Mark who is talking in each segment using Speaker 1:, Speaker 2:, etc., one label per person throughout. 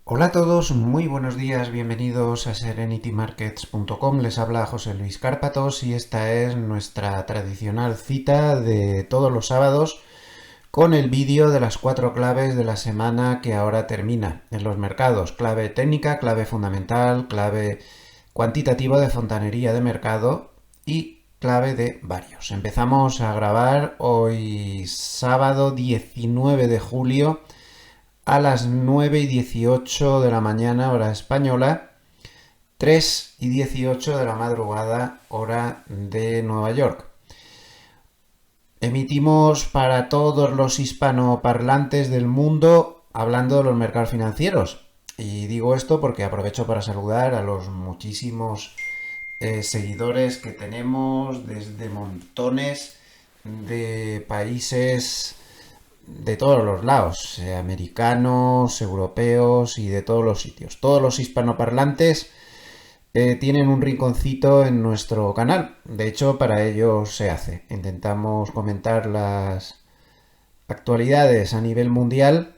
Speaker 1: Hola a todos, muy buenos días, bienvenidos a serenitymarkets.com. Les habla José Luis Cárpatos y esta es nuestra tradicional cita de todos los sábados con el vídeo de las 4 claves de la semana que ahora termina en los mercados. Clave técnica, clave fundamental, clave cuantitativa de fontanería de mercado y clave de varios. Empezamos a grabar hoy sábado 19 de julio a las 9:18 de la mañana, hora española, 3:18 de la madrugada, hora de Nueva York. Emitimos para todos los hispanoparlantes del mundo hablando de los mercados financieros. Y digo esto porque aprovecho para saludar a los muchísimos seguidores que tenemos desde montones de países de todos los lados, americanos, europeos y de todos los sitios. Todos los hispanoparlantes tienen un rinconcito en nuestro canal. De hecho, para ello se hace. Intentamos comentar las actualidades a nivel mundial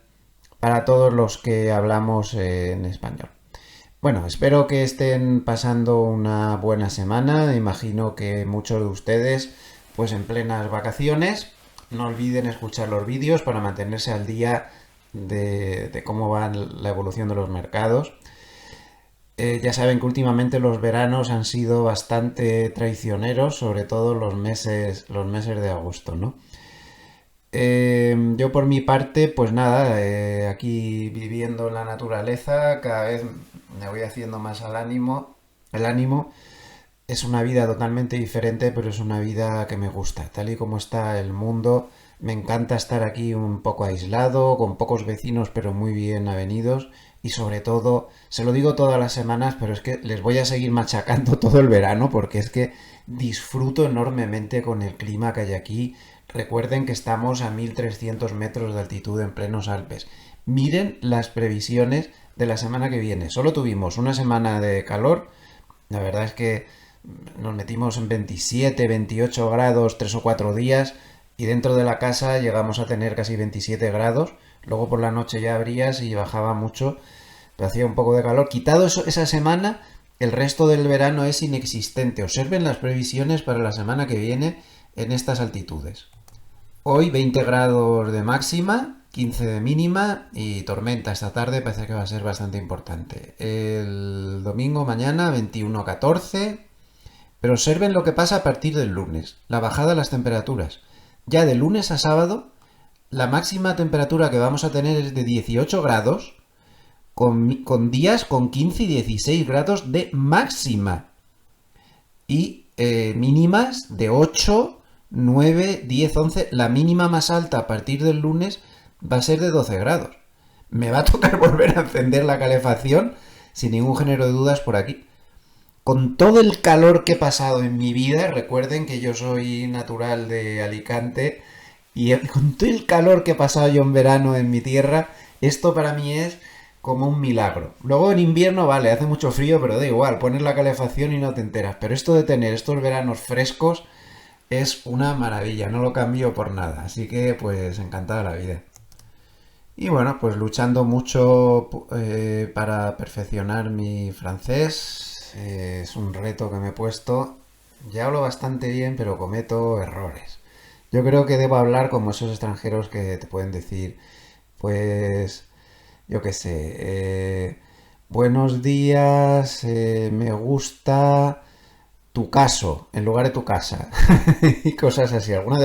Speaker 1: para todos los que hablamos en español. Bueno, espero que estén pasando una buena semana. Imagino que muchos de ustedes, pues en plenas vacaciones. No olviden escuchar los vídeos para mantenerse al día de cómo va la evolución de los mercados. Ya saben que últimamente los veranos han sido bastante traicioneros, sobre todo los meses de agosto, ¿no? Yo por mi parte, pues nada, aquí viviendo en la naturaleza, cada vez me voy haciendo más el ánimo. Es una vida totalmente diferente, pero es una vida que me gusta. Tal y como está el mundo, me encanta estar aquí un poco aislado, con pocos vecinos, pero muy bien avenidos. Y sobre todo, se lo digo todas las semanas, pero es que les voy a seguir machacando todo el verano, porque es que disfruto enormemente con el clima que hay aquí. Recuerden que estamos a 1300 metros de altitud en plenos Alpes. Miren las previsiones de la semana que viene. Solo tuvimos una semana de calor. La verdad es que nos metimos en 27, 28 grados 3 o 4 días y dentro de la casa llegamos a tener casi 27 grados. Luego por la noche ya abrías y bajaba mucho, pero hacía un poco de calor. Quitado esa semana, el resto del verano es inexistente. Observen las previsiones para la semana que viene en estas altitudes. Hoy 20 grados de máxima, 15 de mínima y tormenta esta tarde, parece que va a ser bastante importante. El domingo mañana 21-14. Pero observen lo que pasa a partir del lunes, la bajada de las temperaturas. Ya de lunes a sábado, la máxima temperatura que vamos a tener es de 18 grados, con días con 15 y 16 grados de máxima. Y mínimas de 8, 9, 10, 11. La mínima más alta a partir del lunes va a ser de 12 grados. Me va a tocar volver a encender la calefacción sin ningún género de dudas por aquí. Con todo el calor que he pasado en mi vida, recuerden que yo soy natural de Alicante, y con todo el calor que he pasado yo en verano en mi tierra, esto para mí es como un milagro. Luego en invierno, vale, hace mucho frío, pero da igual, pones la calefacción y no te enteras. Pero esto de tener estos veranos frescos es una maravilla, no lo cambio por nada. Así que pues encantada la vida. Y bueno, pues luchando mucho para perfeccionar mi francés. Es un reto que me he puesto. Ya hablo bastante bien, pero cometo errores. Yo creo que debo hablar como esos extranjeros que te pueden decir, pues, yo qué sé, buenos días, me gusta tu caso, en lugar de tu casa. Y cosas así. Alguna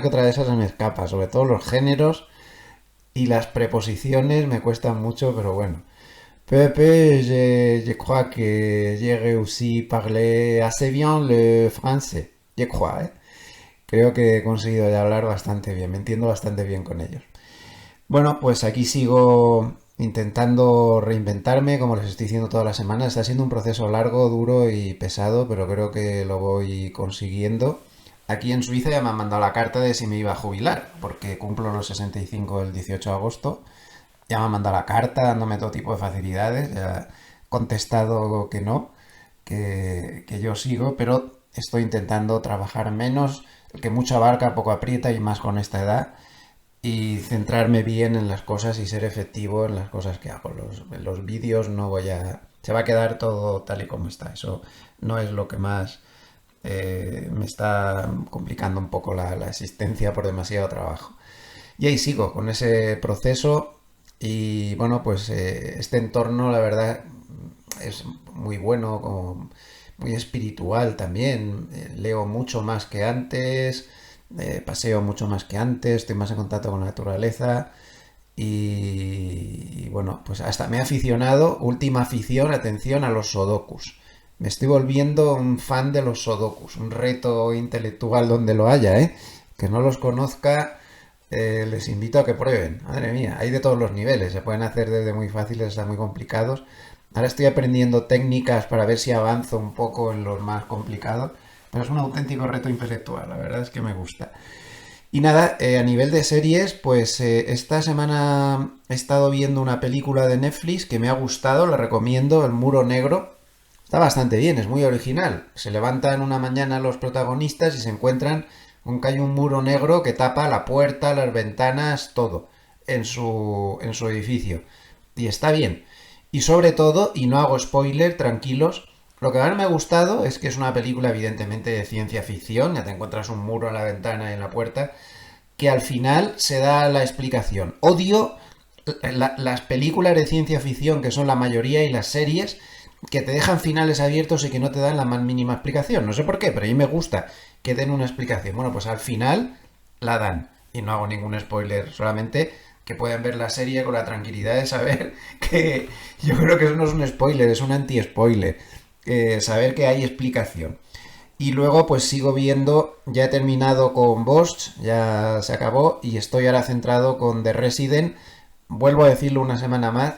Speaker 1: que otra de esas se me escapa, sobre todo los géneros y las preposiciones me cuestan mucho, pero bueno. Pepe, je crois que j'ai réussi à parler assez bien le français. Je crois, ¿eh? Creo que he conseguido ya hablar bastante bien, me entiendo bastante bien con ellos. Bueno, pues aquí sigo intentando reinventarme, como les estoy diciendo todas las semanas. Está siendo un proceso largo, duro y pesado, pero creo que lo voy consiguiendo. Aquí en Suiza ya me han mandado la carta de si me iba a jubilar, porque cumplo los 65 el 18 de agosto. Ya me han mandado la carta dándome todo tipo de facilidades. Ya he contestado que no, que yo sigo, pero estoy intentando trabajar menos. El que mucho abarca, poco aprieta y más con esta edad. y centrarme bien en las cosas y ser efectivo en las cosas que hago. En los vídeos no voy a... Se va a quedar todo tal y como está. Eso no es lo que más me está complicando un poco la existencia por demasiado trabajo. Y ahí sigo con ese proceso y bueno, pues este entorno la verdad es muy bueno, como muy espiritual también. Leo mucho más que antes, paseo mucho más que antes, estoy más en contacto con la naturaleza y bueno, pues hasta me he aficionado, última afición, atención, a los sudokus. Me estoy volviendo un fan de los sudokus, un reto intelectual donde lo haya, ¿eh? Que no los conozca, les invito a que prueben. Madre mía, hay de todos los niveles, se pueden hacer desde muy fáciles hasta muy complicados. Ahora estoy aprendiendo técnicas para ver si avanzo un poco en los más complicados, pero es un auténtico reto intelectual, la verdad es que me gusta. Y nada, a nivel de series, pues esta semana he estado viendo una película de Netflix que me ha gustado, la recomiendo, El Muro Negro. Está bastante bien, es muy original. Se levantan una mañana los protagonistas y se encuentran con que hay un muro negro que tapa la puerta, las ventanas, todo en su edificio. Y está bien. Y sobre todo, y no hago spoiler, tranquilos, lo que más me ha gustado es que es una película evidentemente de ciencia ficción, ya te encuentras un muro en la ventana y en la puerta, que al final se da la explicación. Odio las películas de ciencia ficción, que son la mayoría, y las series, que te dejan finales abiertos y que no te dan la más mínima explicación. No sé por qué, pero a mí me gusta que den una explicación. Bueno, pues al final la dan. Y no hago ningún spoiler, solamente que pueden ver la serie con la tranquilidad de saber que yo creo que eso no es un spoiler, es un anti-spoiler. Saber que hay explicación. Y luego pues sigo viendo, ya he terminado con Bosch, ya se acabó y estoy ahora centrado con The Resident. Vuelvo a decirlo una semana más,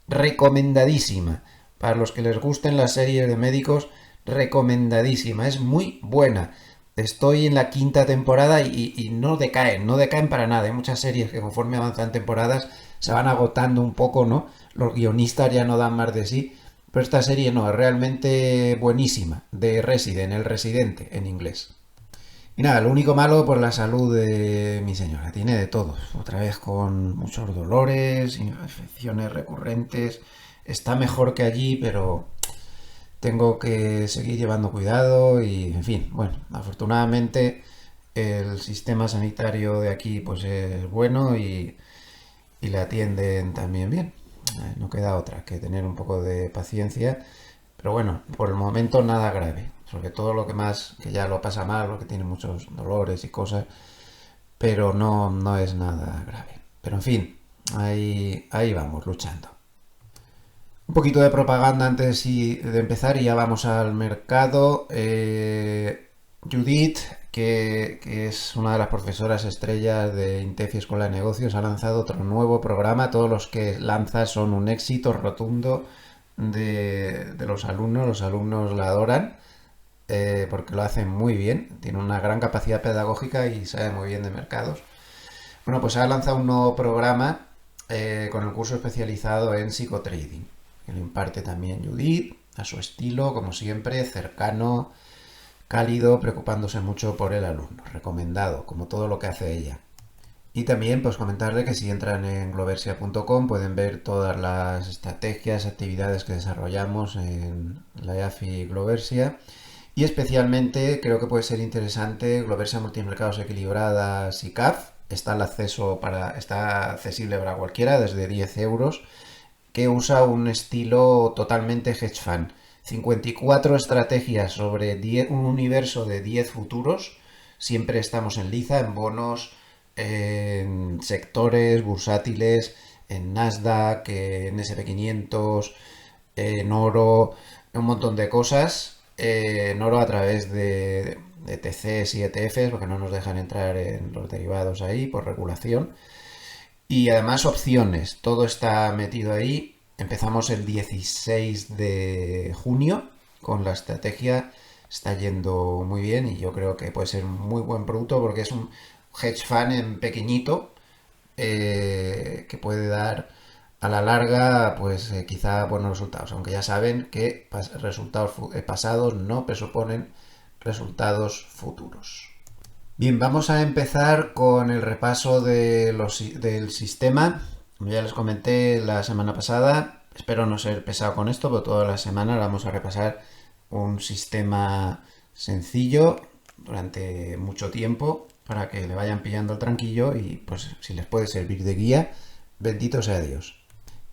Speaker 1: recomendadísima. Para los que les gusten las series de médicos, recomendadísima. Es muy buena. Estoy en la quinta temporada y no decaen, no decaen para nada. Hay muchas series que conforme avanzan temporadas se van agotando un poco, ¿no? Los guionistas ya no dan más de sí. Pero esta serie no, es realmente buenísima. De Resident, el residente en inglés. Y nada, lo único malo por la salud de mi señora. Tiene de todo. Otra vez con muchos dolores, infecciones recurrentes. Está mejor que allí, pero tengo que seguir llevando cuidado y, en fin, bueno, afortunadamente el sistema sanitario de aquí pues es bueno y le atienden también bien. No queda otra que tener un poco de paciencia, pero bueno, por el momento nada grave, sobre todo lo que más, que ya lo pasa mal, lo que tiene muchos dolores y cosas, pero no es nada grave. Pero en fin, ahí vamos, luchando. Un poquito de propaganda antes de empezar y ya vamos al mercado. Judith, que es una de las profesoras estrellas de INTEFI Escuela de Negocios, ha lanzado otro nuevo programa. Todos los que lanza son un éxito rotundo de los alumnos la adoran porque lo hacen muy bien, tiene una gran capacidad pedagógica y sabe muy bien de mercados. Bueno, pues ha lanzado un nuevo programa con el curso especializado en psicotrading, que lo imparte también Judith, a su estilo, como siempre, cercano, cálido, preocupándose mucho por el alumno, recomendado, como todo lo que hace ella. Y también pues comentarle que si entran en gloversia.com pueden ver todas las estrategias, actividades que desarrollamos en la EAFI Gloversia. Y especialmente creo que puede ser interesante Gloversia Multimercados Equilibradas y CAF. Está accesible para cualquiera desde 10 euros, que usa un estilo totalmente hedge fund. 54 estrategias sobre un universo de 10 futuros. Siempre estamos en liza, en bonos, en sectores bursátiles, en Nasdaq, en SP500, en oro, un montón de cosas. En oro a través de TCs y ETFs, porque no nos dejan entrar en los derivados ahí por regulación. Y además opciones, todo está metido ahí. Empezamos el 16 de junio con la estrategia, está yendo muy bien y yo creo que puede ser un muy buen producto porque es un hedge fund en pequeñito que puede dar a la larga pues quizá buenos resultados, aunque ya saben que resultados pasados no presuponen resultados futuros. Bien, vamos a empezar con el repaso del sistema. Como ya les comenté la semana pasada, espero no ser pesado con esto, pero toda la semana vamos a repasar un sistema sencillo durante mucho tiempo para que le vayan pillando el tranquillo y pues si les puede servir de guía, bendito sea Dios.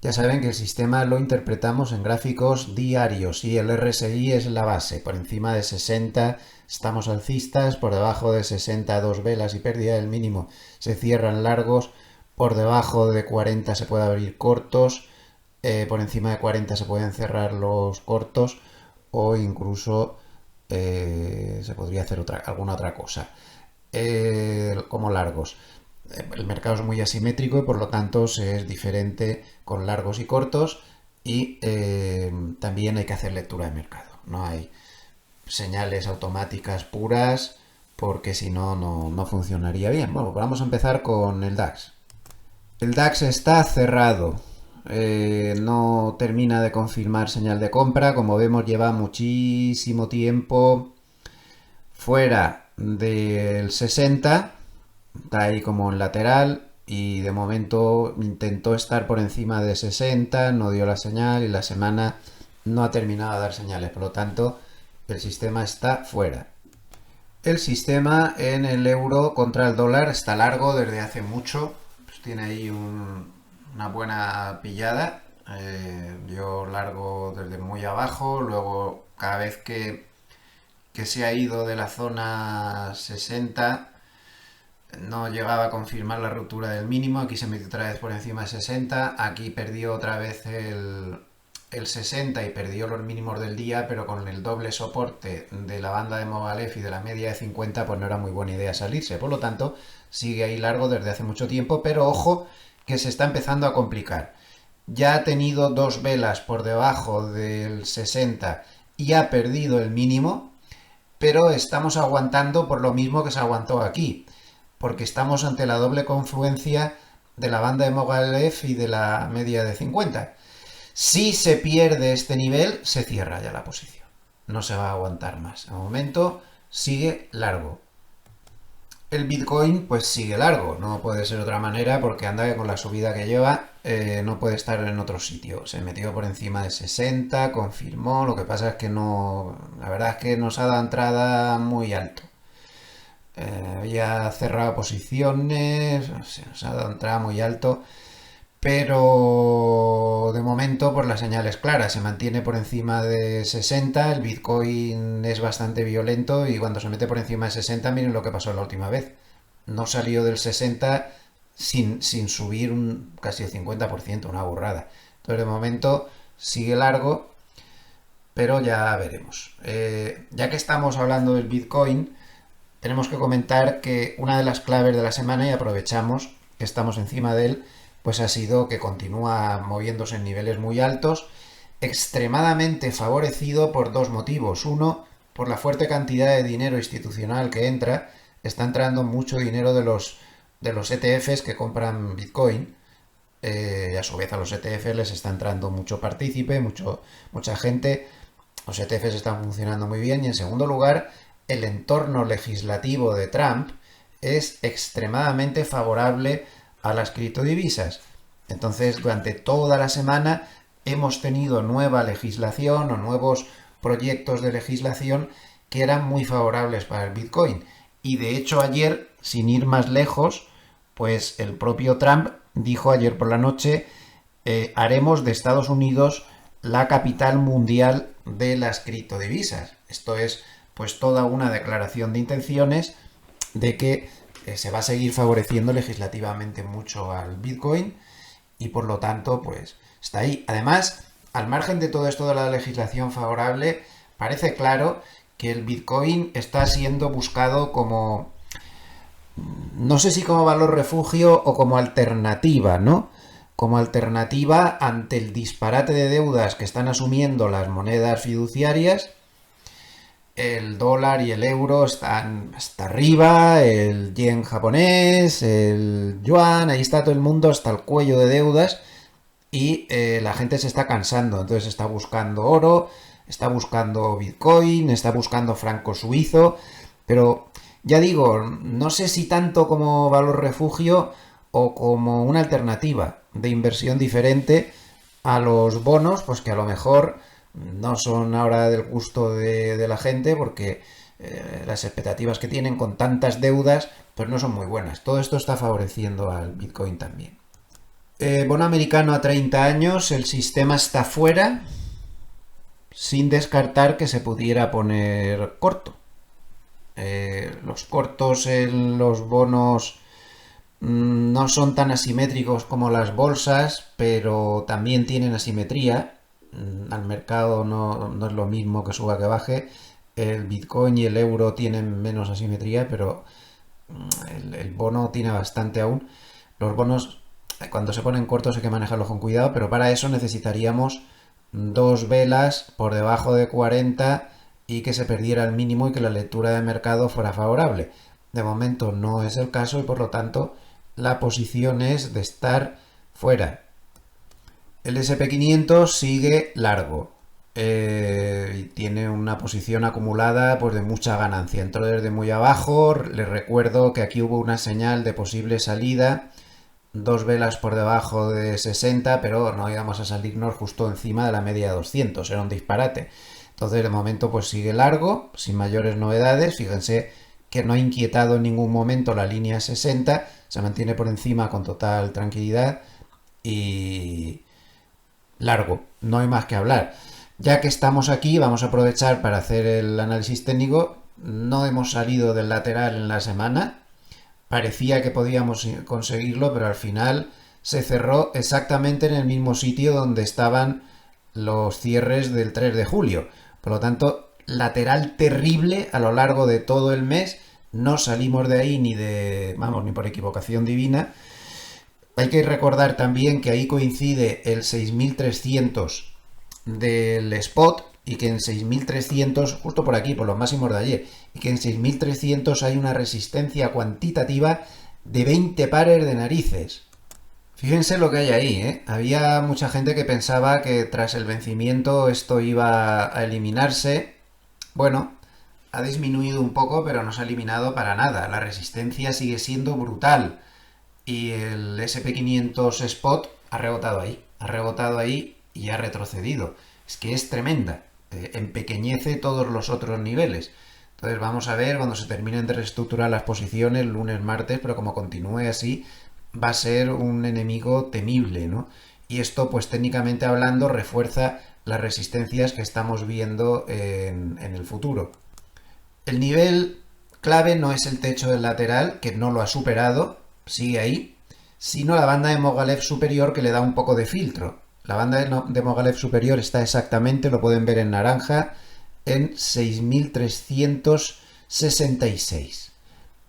Speaker 1: Ya saben que el sistema lo interpretamos en gráficos diarios y el RSI es la base. Por encima de 60 estamos alcistas, por debajo de 60 dos velas y pérdida del mínimo se cierran largos, por debajo de 40 se puede abrir cortos, por encima de 40 se pueden cerrar los cortos o incluso se podría hacer alguna otra cosa, como largos. El mercado es muy asimétrico y por lo tanto se es diferente con largos y cortos y también hay que hacer lectura de mercado. No hay señales automáticas puras porque si no, no funcionaría bien. Bueno, pues vamos a empezar con el DAX. El DAX está cerrado. No termina de confirmar señal de compra. Como vemos, lleva muchísimo tiempo fuera del 60. Está ahí como en lateral y de momento intentó estar por encima de 60, no dio la señal y la semana no ha terminado de dar señales. Por lo tanto, el sistema está fuera. El sistema en el euro contra el dólar está largo desde hace mucho. Pues tiene ahí una buena pillada. Yo largo desde muy abajo. Luego, cada vez que se ha ido de la zona 60, no llegaba a confirmar la ruptura del mínimo. Aquí se metió otra vez por encima de 60. Aquí perdió otra vez el 60 y perdió los mínimos del día, pero con el doble soporte de la banda de Movalef y de la media de 50, pues no era muy buena idea salirse. Por lo tanto, sigue ahí largo desde hace mucho tiempo, pero ojo que se está empezando a complicar. Ya ha tenido dos velas por debajo del 60 y ha perdido el mínimo, pero estamos aguantando por lo mismo que se aguantó aquí, porque estamos ante la doble confluencia de la banda de Movalef y de la media de 50. Si se pierde este nivel, se cierra ya la posición. No se va a aguantar más. De momento sigue largo. El Bitcoin pues sigue largo, no puede ser de otra manera porque anda con la subida que lleva, no puede estar en otro sitio. Se metió por encima de 60, confirmó, lo que pasa es que no, la verdad es que nos ha dado entrada muy alto. Había cerrado posiciones, o sea, nos ha dado entrada muy alto, pero de momento por las señales claras, se mantiene por encima de 60, el Bitcoin es bastante violento y cuando se mete por encima de 60, miren lo que pasó la última vez. No salió del 60 sin subir casi el 50%, una burrada. Entonces de momento sigue largo, pero ya veremos. Ya que estamos hablando del Bitcoin, tenemos que comentar que una de las claves de la semana, y aprovechamos que estamos encima de él, pues ha sido que continúa moviéndose en niveles muy altos, extremadamente favorecido por dos motivos. Uno, por la fuerte cantidad de dinero institucional que entra. Está entrando mucho dinero de los ETFs que compran Bitcoin. Y a su vez a los ETFs les está entrando mucho partícipe, mucha gente. Los ETFs están funcionando muy bien. Y en segundo lugar, el entorno legislativo de Trump es extremadamente favorable a las criptodivisas. Entonces, durante toda la semana hemos tenido nueva legislación o nuevos proyectos de legislación que eran muy favorables para el Bitcoin. Y de hecho ayer, sin ir más lejos, pues el propio Trump dijo ayer por la noche, haremos de Estados Unidos la capital mundial de las criptodivisas. Esto es pues toda una declaración de intenciones de que se va a seguir favoreciendo legislativamente mucho al Bitcoin y por lo tanto pues está ahí. Además, al margen de todo esto de la legislación favorable, parece claro que el Bitcoin está siendo buscado como, no sé si como valor refugio o como alternativa, ¿no? Como alternativa ante el disparate de deudas que están asumiendo las monedas fiduciarias. El dólar y el euro están hasta arriba, el yen japonés, el yuan, ahí está todo el mundo hasta el cuello de deudas y la gente se está cansando, entonces está buscando oro, está buscando Bitcoin, está buscando franco suizo, pero Ya digo, no sé si tanto como valor refugio o como una alternativa de inversión diferente a los bonos, pues que a lo mejor no son ahora del gusto de la gente porque las expectativas que tienen con tantas deudas pues no son muy buenas. Todo esto está favoreciendo al Bitcoin también. Bono americano a 30 años, el sistema está fuera, sin descartar que se pudiera poner corto. Los cortos en los bonos no son tan asimétricos como las bolsas, pero también tienen asimetría. Al mercado no es lo mismo que suba que baje. El Bitcoin y el euro tienen menos asimetría, pero el bono tiene bastante aún. Los bonos, cuando se ponen cortos hay que manejarlos con cuidado, pero para eso necesitaríamos dos velas por debajo de 40 y que se perdiera el mínimo y que la lectura de mercado fuera favorable. De momento no es el caso y por lo tanto la posición es de estar fuera. El SP500 sigue largo. Tiene una posición acumulada pues de mucha ganancia. Entró desde muy abajo. Les recuerdo que aquí hubo una señal de posible salida. Dos velas por debajo de 60, pero no íbamos a salirnos justo encima de la media de 200. Era un disparate. Entonces de momento pues sigue largo, sin mayores novedades. Fíjense que no ha inquietado en ningún momento la línea 60. Se mantiene por encima con total tranquilidad. Y largo, no hay más que hablar. Ya que estamos aquí, vamos a aprovechar para hacer el análisis técnico. No hemos salido del lateral en la semana. Parecía que podíamos conseguirlo, pero al final se cerró exactamente en el mismo sitio donde estaban los cierres del 3 de julio. Por lo tanto, lateral terrible a lo largo de todo el mes. No salimos de ahí ni por equivocación divina. Hay que recordar también que ahí coincide el 6300 del spot y que en 6300, justo por aquí, por los máximos de ayer, y que en 6300 hay una resistencia cuantitativa de 20 pares de narices. Fíjense lo que hay ahí, ¿eh? Había mucha gente que pensaba que tras el vencimiento esto iba a eliminarse. Bueno, ha disminuido un poco, pero no se ha eliminado para nada. La resistencia sigue siendo brutal. Y el SP500 Spot ha rebotado ahí y ha retrocedido. Es que es tremenda, empequeñece todos los otros niveles. Entonces vamos a ver cuando se terminen de reestructurar las posiciones lunes, martes, pero como continúe así va a ser un enemigo temible, ¿no? Y esto pues técnicamente hablando refuerza las resistencias que estamos viendo en el futuro. El nivel clave no es el techo del lateral, que no lo ha superado, sigue ahí, sino la banda de Mogilev superior que le da un poco de filtro. La banda de Mogilev superior está exactamente, lo pueden ver en naranja, en 6.366.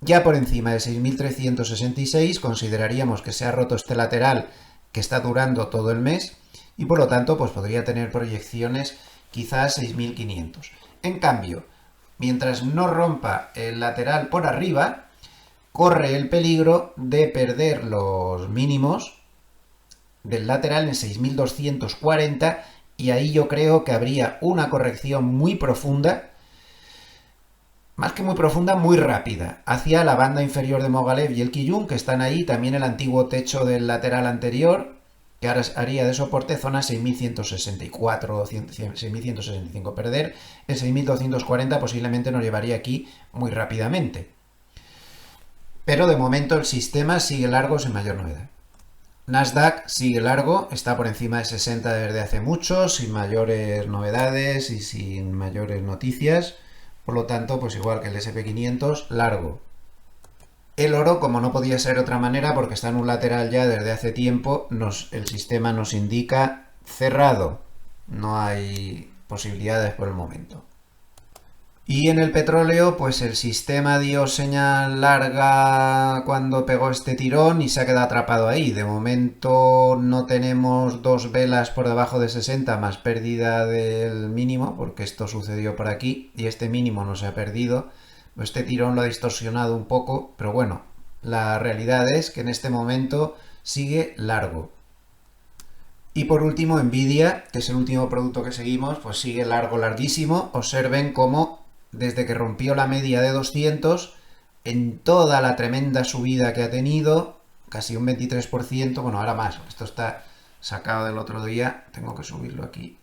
Speaker 1: Ya por encima de 6.366 consideraríamos que se ha roto este lateral que está durando todo el mes y por lo tanto pues podría tener proyecciones quizás 6.500. En cambio, mientras no rompa el lateral por arriba, corre el peligro de perder los mínimos del lateral en 6.240 y ahí yo creo que habría una corrección muy profunda, más que muy profunda, muy rápida, hacia la banda inferior de Mogilev y el Kijun, que están ahí, también el antiguo techo del lateral anterior, que ahora haría de soporte zona 6.164, 6.165. Perder el 6.240 posiblemente nos llevaría aquí muy rápidamente. Pero de momento el sistema sigue largo sin mayor novedad. Nasdaq sigue largo, está por encima de 60 desde hace mucho, sin mayores novedades y sin mayores noticias. Por lo tanto, pues igual que el SP500, largo. El oro, como no podía ser de otra manera, porque está en un lateral ya desde hace tiempo, el sistema nos indica cerrado. No hay posibilidades por el momento. Y en el petróleo, pues el sistema dio señal larga cuando pegó este tirón y se ha quedado atrapado ahí. De momento no tenemos dos velas por debajo de 60 más pérdida del mínimo, porque esto sucedió por aquí y este mínimo no se ha perdido. Este tirón lo ha distorsionado un poco, pero bueno, la realidad es que en este momento sigue largo. Y por último, Nvidia, que es el último producto que seguimos, pues sigue largo, larguísimo. Observen cómo desde que rompió la media de 200 en toda la tremenda subida que ha tenido, casi un 23%, bueno, ahora más, esto está sacado del otro día, tengo que subirlo aquí,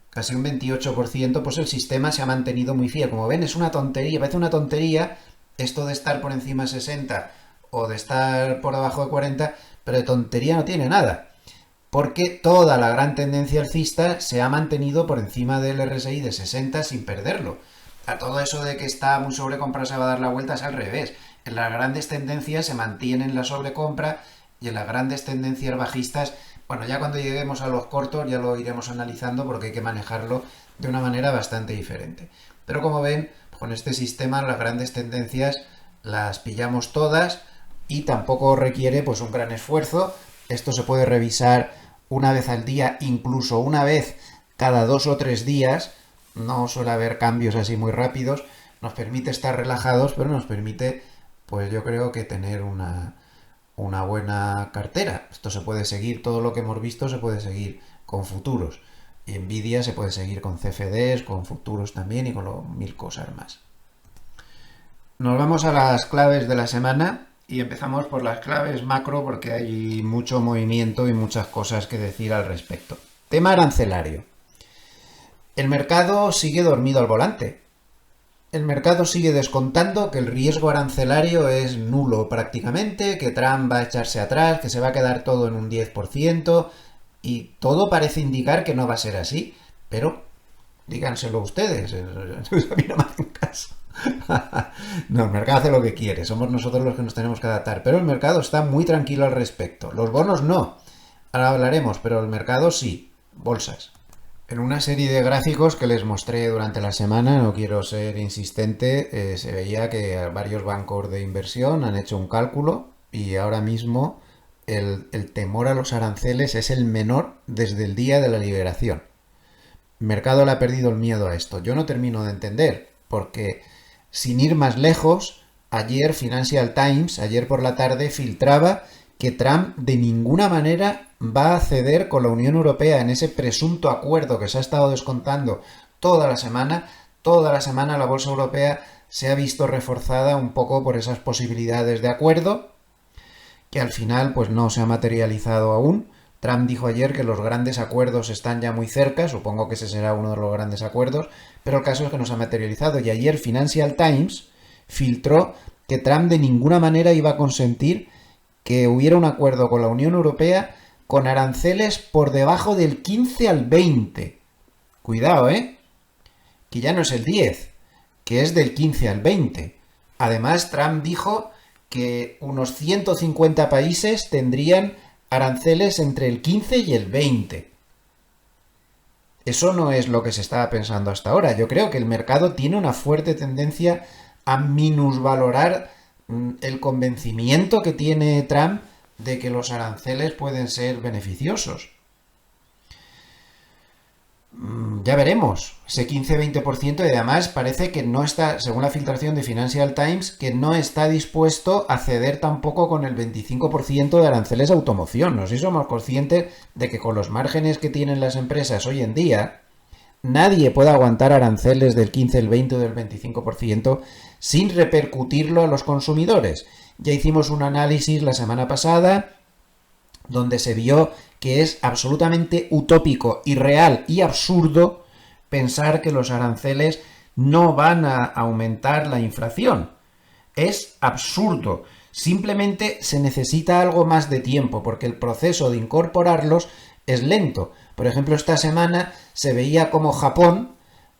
Speaker 1: casi un 28%, pues el sistema se ha mantenido muy fiel. Como ven, es una tontería, parece una tontería esto de estar por encima de 60 o de estar por debajo de 40, pero de tontería no tiene nada, porque toda la gran tendencia alcista se ha mantenido por encima del RSI de 60 sin perderlo. A todo eso de que está muy sobrecomprado se va a dar la vuelta es al revés. En las grandes tendencias se mantienen la sobrecompra y en las grandes tendencias bajistas, bueno, ya cuando lleguemos a los cortos ya lo iremos analizando porque hay que manejarlo de una manera bastante diferente. Pero como ven, con este sistema las grandes tendencias las pillamos todas y tampoco requiere pues un gran esfuerzo. Esto se puede revisar una vez al día, incluso una vez cada 2 o 3 días. No suele haber cambios así muy rápidos. Nos permite estar relajados, pero nos permite, pues yo creo que tener una buena cartera. Esto se puede seguir, todo lo que hemos visto se puede seguir con futuros. Y Nvidia se puede seguir con CFDs, con futuros también y con mil cosas más. Nos vamos a las claves de la semana y empezamos por las claves macro porque hay mucho movimiento y muchas cosas que decir al respecto. Tema arancelario. El mercado sigue dormido al volante. El mercado sigue descontando que el riesgo arancelario es nulo prácticamente, que Trump va a echarse atrás, que se va a quedar todo en un 10%, y todo parece indicar que no va a ser así, pero díganselo ustedes, a mí no me hacen caso. No, el mercado hace lo que quiere, somos nosotros los que nos tenemos que adaptar, pero el mercado está muy tranquilo al respecto. Los bonos no, ahora hablaremos, pero el mercado sí, bolsas. En una serie de gráficos que les mostré durante la semana, no quiero ser insistente, se veía que varios bancos de inversión han hecho un cálculo y ahora mismo el temor a los aranceles es el menor desde el día de la liberación. El mercado le ha perdido el miedo a esto. Yo no termino de entender, porque sin ir más lejos, ayer Financial Times, ayer por la tarde, filtraba que Trump de ninguna manera va a ceder con la Unión Europea en ese presunto acuerdo que se ha estado descontando toda la semana. Toda la semana la bolsa europea se ha visto reforzada un poco por esas posibilidades de acuerdo, que al final pues no se ha materializado aún. Trump dijo ayer que los grandes acuerdos están ya muy cerca, supongo que ese será uno de los grandes acuerdos, pero el caso es que no se ha materializado. Y ayer Financial Times filtró que Trump de ninguna manera iba a consentir que hubiera un acuerdo con la Unión Europea con aranceles por debajo del 15 al 20. Cuidado, que ya no es el 10, que es del 15 al 20. Además, Trump dijo que unos 150 países tendrían aranceles entre el 15 y el 20. Eso no es lo que se estaba pensando hasta ahora. Yo creo que el mercado tiene una fuerte tendencia a minusvalorar el convencimiento que tiene Trump de que los aranceles pueden ser beneficiosos. Ya veremos, ese 15-20%, y además parece que no está, según la filtración de Financial Times, que no está dispuesto a ceder tampoco con el 25% de aranceles a automoción. No sé si somos conscientes de que con los márgenes que tienen las empresas hoy en día, nadie puede aguantar aranceles del 15, el 20 o del 25% sin repercutirlo a los consumidores. Ya hicimos un análisis la semana pasada donde se vio que es absolutamente utópico, irreal y absurdo pensar que los aranceles no van a aumentar la inflación. Es absurdo. Simplemente se necesita algo más de tiempo porque el proceso de incorporarlos es lento. Por ejemplo, esta semana se veía como Japón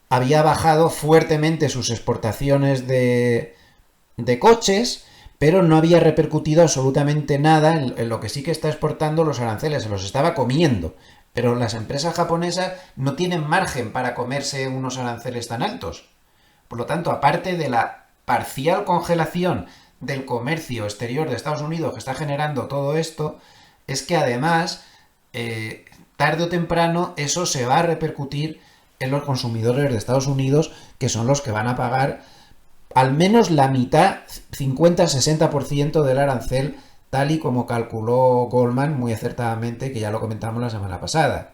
Speaker 1: había bajado fuertemente sus exportaciones de coches, pero no había repercutido absolutamente nada en lo que sí que está exportando los aranceles, se los estaba comiendo. Pero las empresas japonesas no tienen margen para comerse unos aranceles tan altos. Por lo tanto, aparte de la parcial congelación del comercio exterior de Estados Unidos que está generando todo esto, es que además, tarde o temprano, eso se va a repercutir en los consumidores de Estados Unidos, que son los que van a pagar al menos la mitad, 50-60% del arancel, tal y como calculó Goldman muy acertadamente, que ya lo comentamos la semana pasada.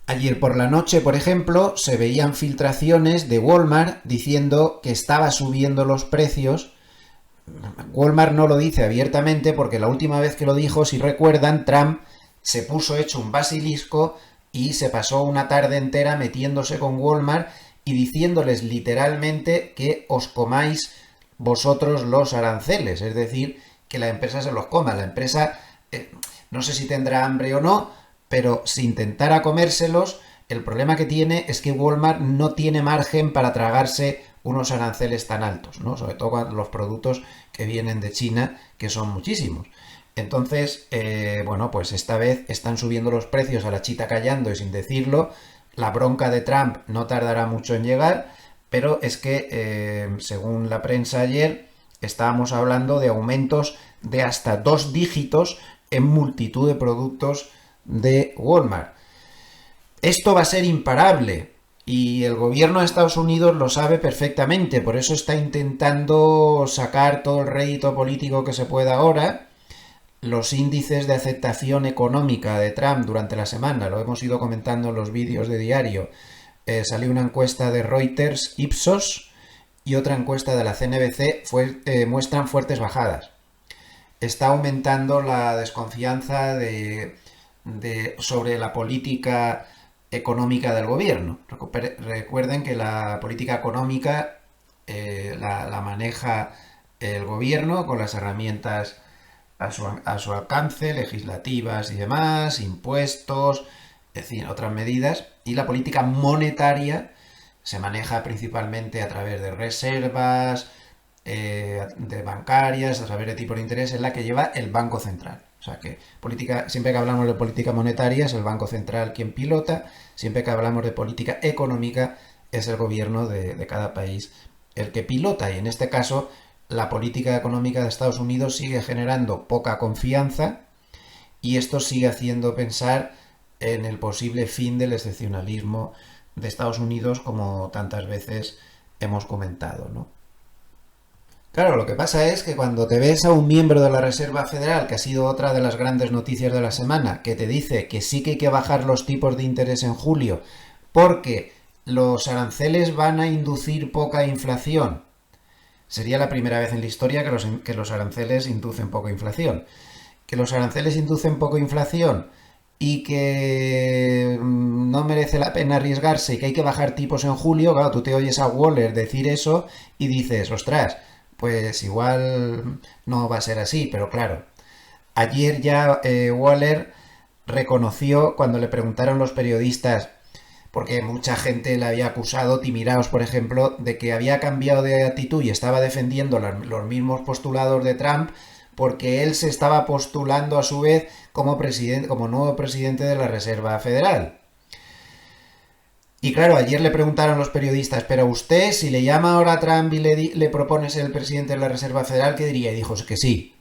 Speaker 1: Ayer por la noche, por ejemplo, se veían filtraciones de Walmart diciendo que estaba subiendo los precios Walmart no lo dice abiertamente porque la última vez que lo dijo, si recuerdan, Trump se puso hecho un basilisco y se pasó una tarde entera metiéndose con Walmart y diciéndoles literalmente que os comáis vosotros los aranceles, es decir, que la empresa se los coma. La empresa, no sé si tendrá hambre o no, pero si intentara comérselos, el problema que tiene es que Walmart no tiene margen para tragarse unos aranceles tan altos, ¿no? Sobre todo los productos que vienen de China, que son muchísimos. Entonces, bueno, pues esta vez están subiendo los precios a la chita callando y sin decirlo. La bronca de Trump no tardará mucho en llegar, pero es que, según la prensa ayer, estábamos hablando de aumentos de hasta 2 dígitos en multitud de productos de Walmart. Esto va a ser imparable y el gobierno de Estados Unidos lo sabe perfectamente, por eso está intentando sacar todo el rédito político que se pueda ahora. Los índices de aceptación económica de Trump durante la semana, lo hemos ido comentando en los vídeos de diario, salió una encuesta de Reuters Ipsos y otra encuesta de la CNBC, muestran fuertes bajadas. Está aumentando la desconfianza sobre la política económica del gobierno. Recuerden que la política económica la maneja el gobierno con las herramientas a su alcance, legislativas y demás, impuestos, es decir, otras medidas, y la política monetaria se maneja principalmente a través de reservas, de bancarias, a través de tipos de interés, es la que lleva el Banco Central. O sea que siempre que hablamos de política monetaria es el Banco Central quien pilota, siempre que hablamos de política económica es el gobierno de cada país el que pilota, y en este caso la política económica de Estados Unidos sigue generando poca confianza y esto sigue haciendo pensar en el posible fin del excepcionalismo de Estados Unidos, como tantas veces hemos comentado, ¿no? Claro, lo que pasa es que cuando te ves a un miembro de la Reserva Federal, que ha sido otra de las grandes noticias de la semana, que te dice que sí que hay que bajar los tipos de interés en julio porque los aranceles van a inducir poca inflación. Sería la primera vez en la historia que los aranceles inducen poca inflación. Que los aranceles inducen poca inflación y que no merece la pena arriesgarse y que hay que bajar tipos en julio. Claro, tú te oyes a Waller decir eso y dices, ostras, pues igual no va a ser así, pero claro. Ayer ya Waller reconoció, cuando le preguntaron los periodistas, porque mucha gente le había acusado, Timiraos por ejemplo, de que había cambiado de actitud y estaba defendiendo los mismos postulados de Trump, porque él se estaba postulando a su vez como nuevo presidente de la Reserva Federal. Y claro, ayer le preguntaron los periodistas, pero usted, si le llama ahora a Trump y le propone ser el presidente de la Reserva Federal, ¿qué diría? Y dijo que sí.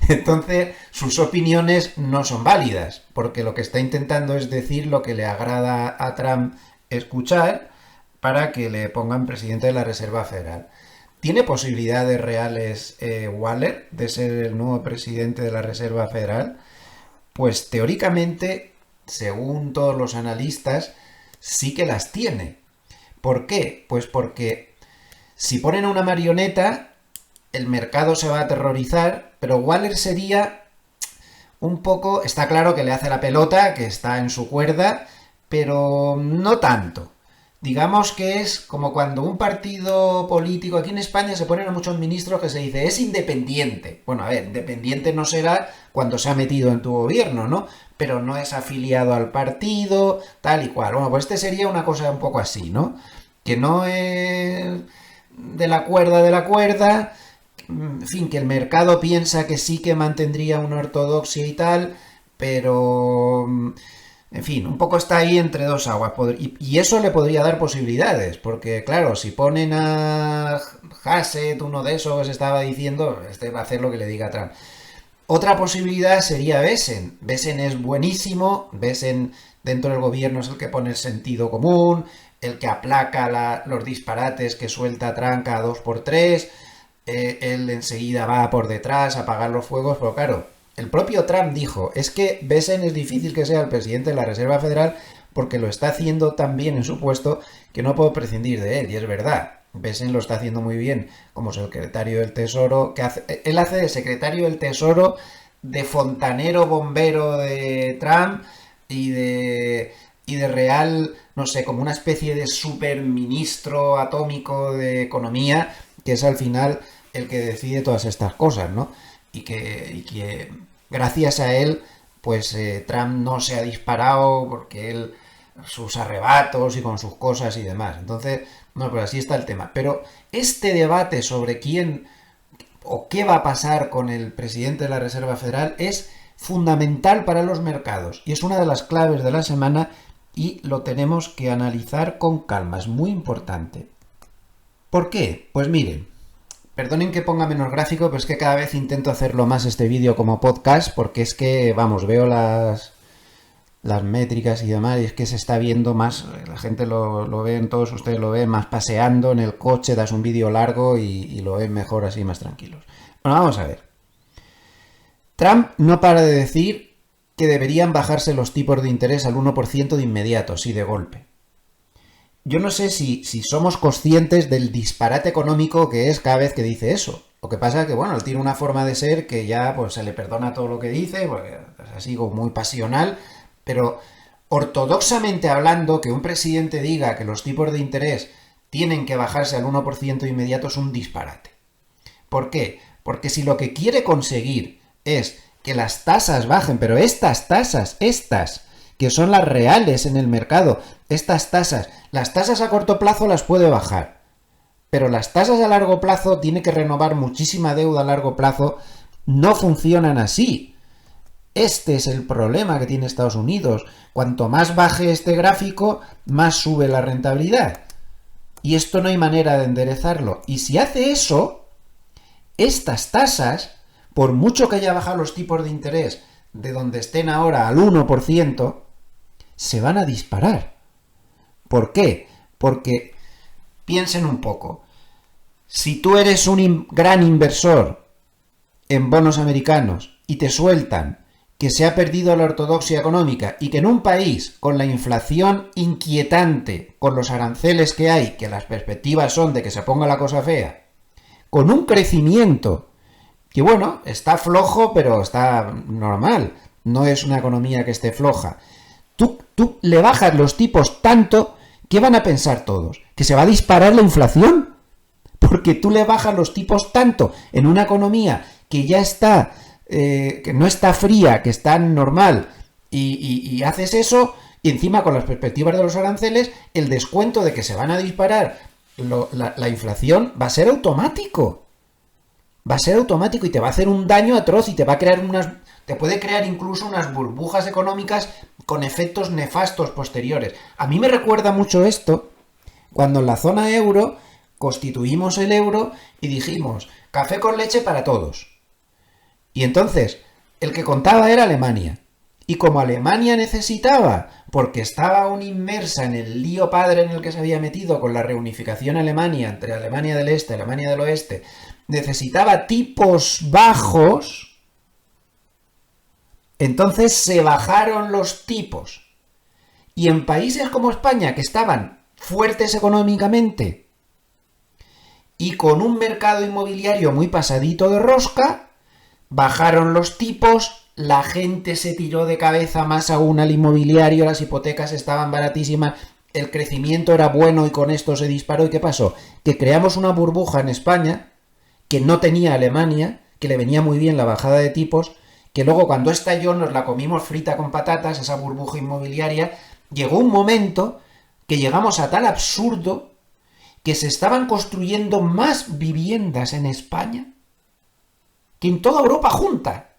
Speaker 1: Entonces, sus opiniones no son válidas, porque lo que está intentando es decir lo que le agrada a Trump escuchar para que le pongan presidente de la Reserva Federal. ¿Tiene posibilidades reales Waller de ser el nuevo presidente de la Reserva Federal? Pues teóricamente, según todos los analistas, sí que las tiene. ¿Por qué? Pues porque si ponen a una marioneta, el mercado se va a aterrorizar, pero Waller sería un poco, está claro que le hace la pelota, que está en su cuerda, pero no tanto. Digamos que es como cuando un partido político, aquí en España se ponen a muchos ministros que se dice, es independiente. Bueno, a ver, independiente no será cuando se ha metido en tu gobierno, ¿no? Pero no es afiliado al partido, tal y cual. Bueno, pues este sería una cosa un poco así, ¿no? Que no es de la cuerda, en fin, que el mercado piensa que sí que mantendría una ortodoxia y tal, pero en fin, un poco está ahí entre dos aguas. Y eso le podría dar posibilidades, porque claro, si ponen a Hassett, uno de esos que se estaba diciendo, este va a hacer lo que le diga Trump. Otra posibilidad sería Besen. Besen es buenísimo, Besen dentro del gobierno es el que pone el sentido común, el que aplaca los disparates que suelta Trump cada 2x3, él enseguida va por detrás a apagar los fuegos, pero claro, el propio Trump dijo, es que Besen es difícil que sea el presidente de la Reserva Federal porque lo está haciendo tan bien en su puesto que no puedo prescindir de él, y es verdad. Bessent lo está haciendo muy bien como secretario del Tesoro, él hace de secretario del Tesoro, de fontanero bombero de Trump y de real, no sé, como una especie de superministro atómico de economía, que es al final el que decide todas estas cosas, ¿no? Y que gracias a él, pues Trump no se ha disparado porque él, sus arrebatos y con sus cosas y demás. Entonces, no, pues así está el tema. Pero este debate sobre quién o qué va a pasar con el presidente de la Reserva Federal es fundamental para los mercados y es una de las claves de la semana y lo tenemos que analizar con calma, es muy importante. ¿Por qué? Pues miren, perdonen que ponga menos gráfico, pero es que cada vez intento hacerlo más este vídeo como podcast porque es que, vamos, veo las métricas y demás, y es que se está viendo más, la gente lo ven, todos ustedes lo ven más paseando en el coche, das un vídeo largo y lo ven mejor así, más tranquilos. Bueno, vamos a ver. Trump no para de decir que deberían bajarse los tipos de interés al 1% de inmediato, sí, de golpe. Yo no sé si somos conscientes del disparate económico que es cada vez que dice eso. Lo que pasa es que, bueno, él tiene una forma de ser que ya pues se le perdona todo lo que dice, porque es así como muy pasional. Pero ortodoxamente hablando, que un presidente diga que los tipos de interés tienen que bajarse al 1% inmediato es un disparate. ¿Por qué? Porque si lo que quiere conseguir es que las tasas bajen, pero estas tasas, que son las reales en el mercado, las tasas a corto plazo las puede bajar, pero las tasas a largo plazo, tiene que renovar muchísima deuda a largo plazo, no funcionan así. Este es el problema que tiene Estados Unidos. Cuanto más baje este gráfico, más sube la rentabilidad. Y esto no hay manera de enderezarlo. Y si hace eso, estas tasas, por mucho que haya bajado los tipos de interés de donde estén ahora al 1%, se van a disparar. ¿Por qué? Porque, piensen un poco, si tú eres un gran inversor en bonos americanos y te sueltan que se ha perdido la ortodoxia económica y que en un país con la inflación inquietante, con los aranceles que hay, que las perspectivas son de que se ponga la cosa fea, con un crecimiento que, bueno, está flojo, pero está normal, no es una economía que esté floja, tú le bajas los tipos tanto, ¿qué van a pensar todos? ¿Que se va a disparar la inflación? Porque tú le bajas los tipos tanto en una economía que ya está que no está fría, que está normal, y haces eso, y encima con las perspectivas de los aranceles, el descuento de que se van a disparar la inflación va a ser automático. Va a ser automático y te va a hacer un daño atroz y te va a crear te puede crear incluso unas burbujas económicas con efectos nefastos posteriores. A mí me recuerda mucho esto cuando en la zona euro constituimos el euro y dijimos café con leche para todos. Y entonces, el que contaba era Alemania. Y como Alemania necesitaba, porque estaba aún inmersa en el lío padre en el que se había metido con la reunificación alemana entre Alemania del Este y Alemania del Oeste, necesitaba tipos bajos, entonces se bajaron los tipos. Y en países como España, que estaban fuertes económicamente y con un mercado inmobiliario muy pasadito de rosca, bajaron los tipos, la gente se tiró de cabeza más aún al inmobiliario, las hipotecas estaban baratísimas, el crecimiento era bueno y con esto se disparó. ¿Y qué pasó? Que creamos una burbuja en España que no tenía Alemania, que le venía muy bien la bajada de tipos, que luego cuando estalló nos la comimos frita con patatas, esa burbuja inmobiliaria. Llegó un momento que llegamos a tal absurdo que se estaban construyendo más viviendas en España que en toda Europa junta.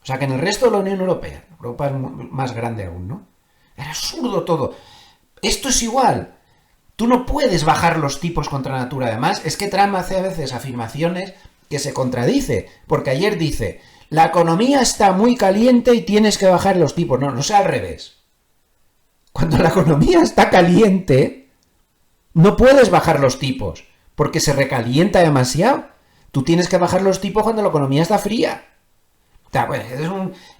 Speaker 1: O sea, que en el resto de la Unión Europea. Europa es más grande aún, ¿no? Era absurdo todo. Esto es igual. Tú no puedes bajar los tipos contra natura. Además, es que Trump hace a veces afirmaciones que se contradice. Porque ayer dice, la economía está muy caliente y tienes que bajar los tipos. No, no sea al revés. Cuando la economía está caliente, no puedes bajar los tipos. Porque se recalienta demasiado. Tú tienes que bajar los tipos cuando la economía está fría. O sea, pues,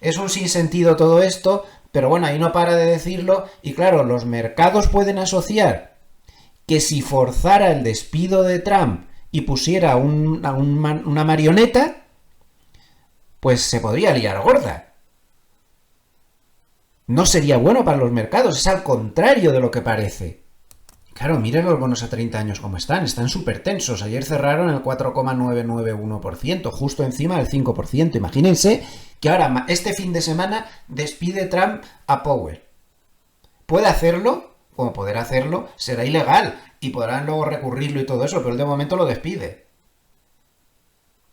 Speaker 1: es un sinsentido todo esto, pero bueno, ahí no para de decirlo. Y claro, los mercados pueden asociar que si forzara el despido de Trump y pusiera una marioneta, pues se podría liar gorda. No sería bueno para los mercados, es al contrario de lo que parece. Claro, miren los bonos a 30 años como están súper tensos. Ayer cerraron el 4,991%, justo encima del 5%. Imagínense que ahora, este fin de semana, despide Trump a Powell. ¿Puede hacerlo? Como poder hacerlo, será ilegal y podrán luego recurrirlo y todo eso, pero él de momento lo despide.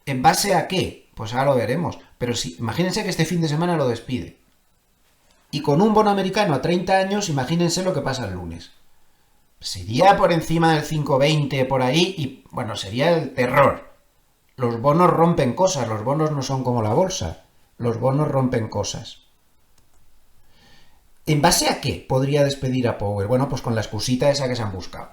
Speaker 1: ¿En base a qué? Pues ahora lo veremos. Pero sí, imagínense que este fin de semana lo despide. Y con un bono americano a 30 años, imagínense lo que pasa el lunes. Se iría por encima del 5,20 por ahí y, bueno, sería el terror. Los bonos rompen cosas, los bonos no son como la bolsa. Los bonos rompen cosas. ¿En base a qué podría despedir a Powell? Bueno, pues con la excusita esa que se han buscado.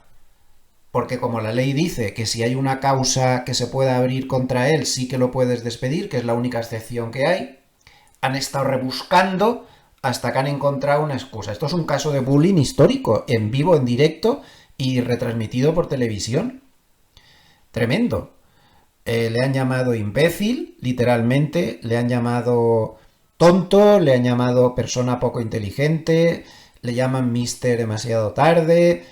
Speaker 1: Porque como la ley dice que si hay una causa que se pueda abrir contra él, sí que lo puedes despedir, que es la única excepción que hay, han estado rebuscando hasta que han encontrado una excusa. Esto es un caso de bullying histórico, en vivo, en directo y retransmitido por televisión. Tremendo. Le han llamado imbécil, literalmente, le han llamado tonto, le han llamado persona poco inteligente, le llaman mister demasiado tarde.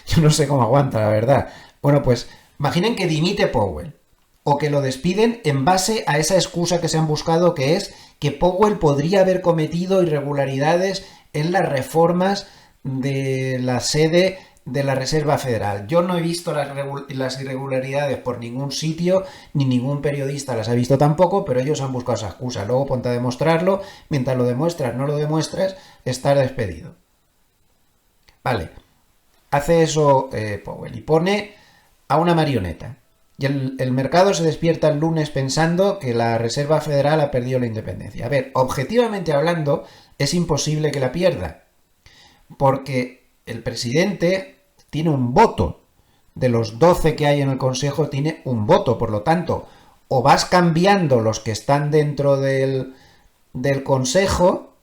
Speaker 1: Yo no sé cómo aguanta, la verdad. Bueno, pues imaginen que dimite Powell o que lo despiden en base a esa excusa que se han buscado, que es que Powell podría haber cometido irregularidades en las reformas de la sede de la Reserva Federal. Yo no he visto las irregularidades por ningún sitio, ni ningún periodista las ha visto tampoco, pero ellos han buscado esa excusa. Luego ponte a demostrarlo, mientras lo demuestras, no lo demuestras, estás despedido. Vale, hace eso Powell y pone a una marioneta. Y el mercado se despierta el lunes pensando que la Reserva Federal ha perdido la independencia. A ver, objetivamente hablando, es imposible que la pierda. Porque el presidente tiene un voto. De los 12 que hay en el Consejo, tiene un voto. Por lo tanto, o vas cambiando los que están dentro del Consejo,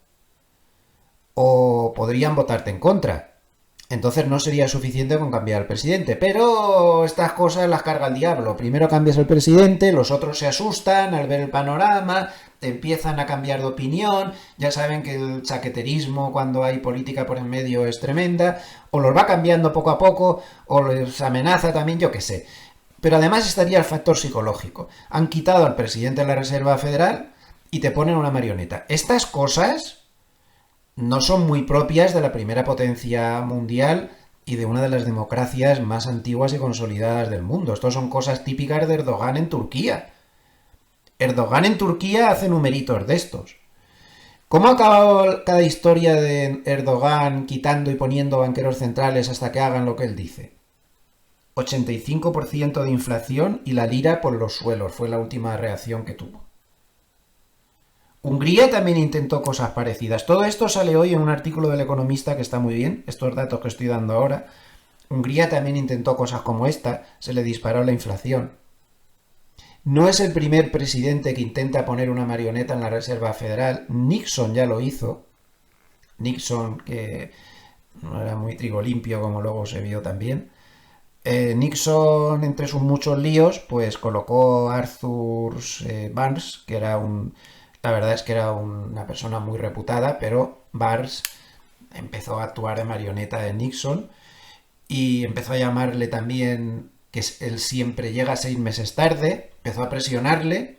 Speaker 1: o podrían votarte en contra. Entonces no sería suficiente con cambiar al presidente. Pero estas cosas las carga el diablo. Primero cambias al presidente, los otros se asustan al ver el panorama, te empiezan a cambiar de opinión. Ya saben que el chaqueterismo cuando hay política por en medio es tremenda. O los va cambiando poco a poco, o les amenaza también, yo qué sé. Pero además estaría el factor psicológico. Han quitado al presidente de la Reserva Federal y te ponen una marioneta. Estas cosas no son muy propias de la primera potencia mundial y de una de las democracias más antiguas y consolidadas del mundo. Estas son cosas típicas de Erdogan en Turquía. Erdogan en Turquía hace numeritos de estos. ¿Cómo ha acabado cada historia de Erdogan quitando y poniendo banqueros centrales hasta que hagan lo que él dice? 85% de inflación y la lira por los suelos fue la última reacción que tuvo. Hungría también intentó cosas parecidas. Todo esto sale hoy en un artículo del Economista que está muy bien, estos datos que estoy dando ahora. Hungría también intentó cosas como esta, se le disparó la inflación. No es el primer presidente que intenta poner una marioneta en la Reserva Federal. Nixon ya lo hizo. Nixon, que no era muy trigo limpio, como luego se vio también. Nixon, entre sus muchos líos, pues colocó a Arthur Burns, que era la verdad es que era una persona muy reputada, pero Burns empezó a actuar de marioneta de Nixon y empezó a llamarle también que él siempre llega 6 meses tarde, empezó a presionarle,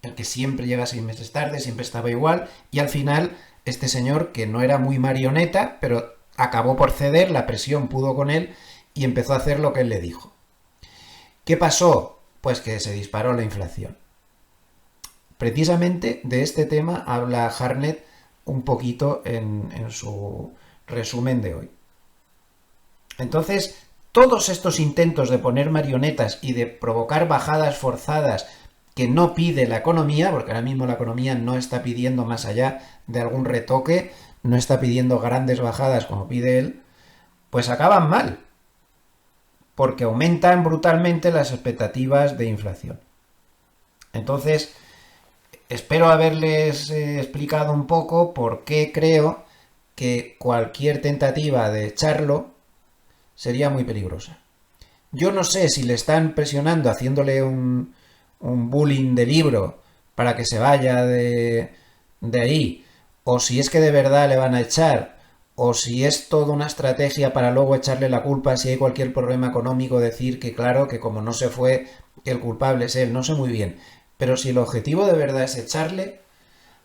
Speaker 1: el que siempre llega 6 meses tarde, siempre estaba igual, y al final este señor, que no era muy marioneta, pero acabó por ceder, la presión pudo con él y empezó a hacer lo que él le dijo. ¿Qué pasó? Pues que se disparó la inflación. Precisamente de este tema habla Hartnett un poquito en su resumen de hoy. Entonces, todos estos intentos de poner marionetas y de provocar bajadas forzadas que no pide la economía, porque ahora mismo la economía no está pidiendo más allá de algún retoque, no está pidiendo grandes bajadas como pide él, pues acaban mal, porque aumentan brutalmente las expectativas de inflación. Entonces, espero haberles explicado un poco por qué creo que cualquier tentativa de echarlo sería muy peligrosa. Yo no sé si le están presionando, haciéndole un bullying de libro para que se vaya de ahí, o si es que de verdad le van a echar, o si es toda una estrategia para luego echarle la culpa si hay cualquier problema económico, decir que claro, que como no se fue, que el culpable es él, no sé muy bien. Pero si el objetivo de verdad es echarle,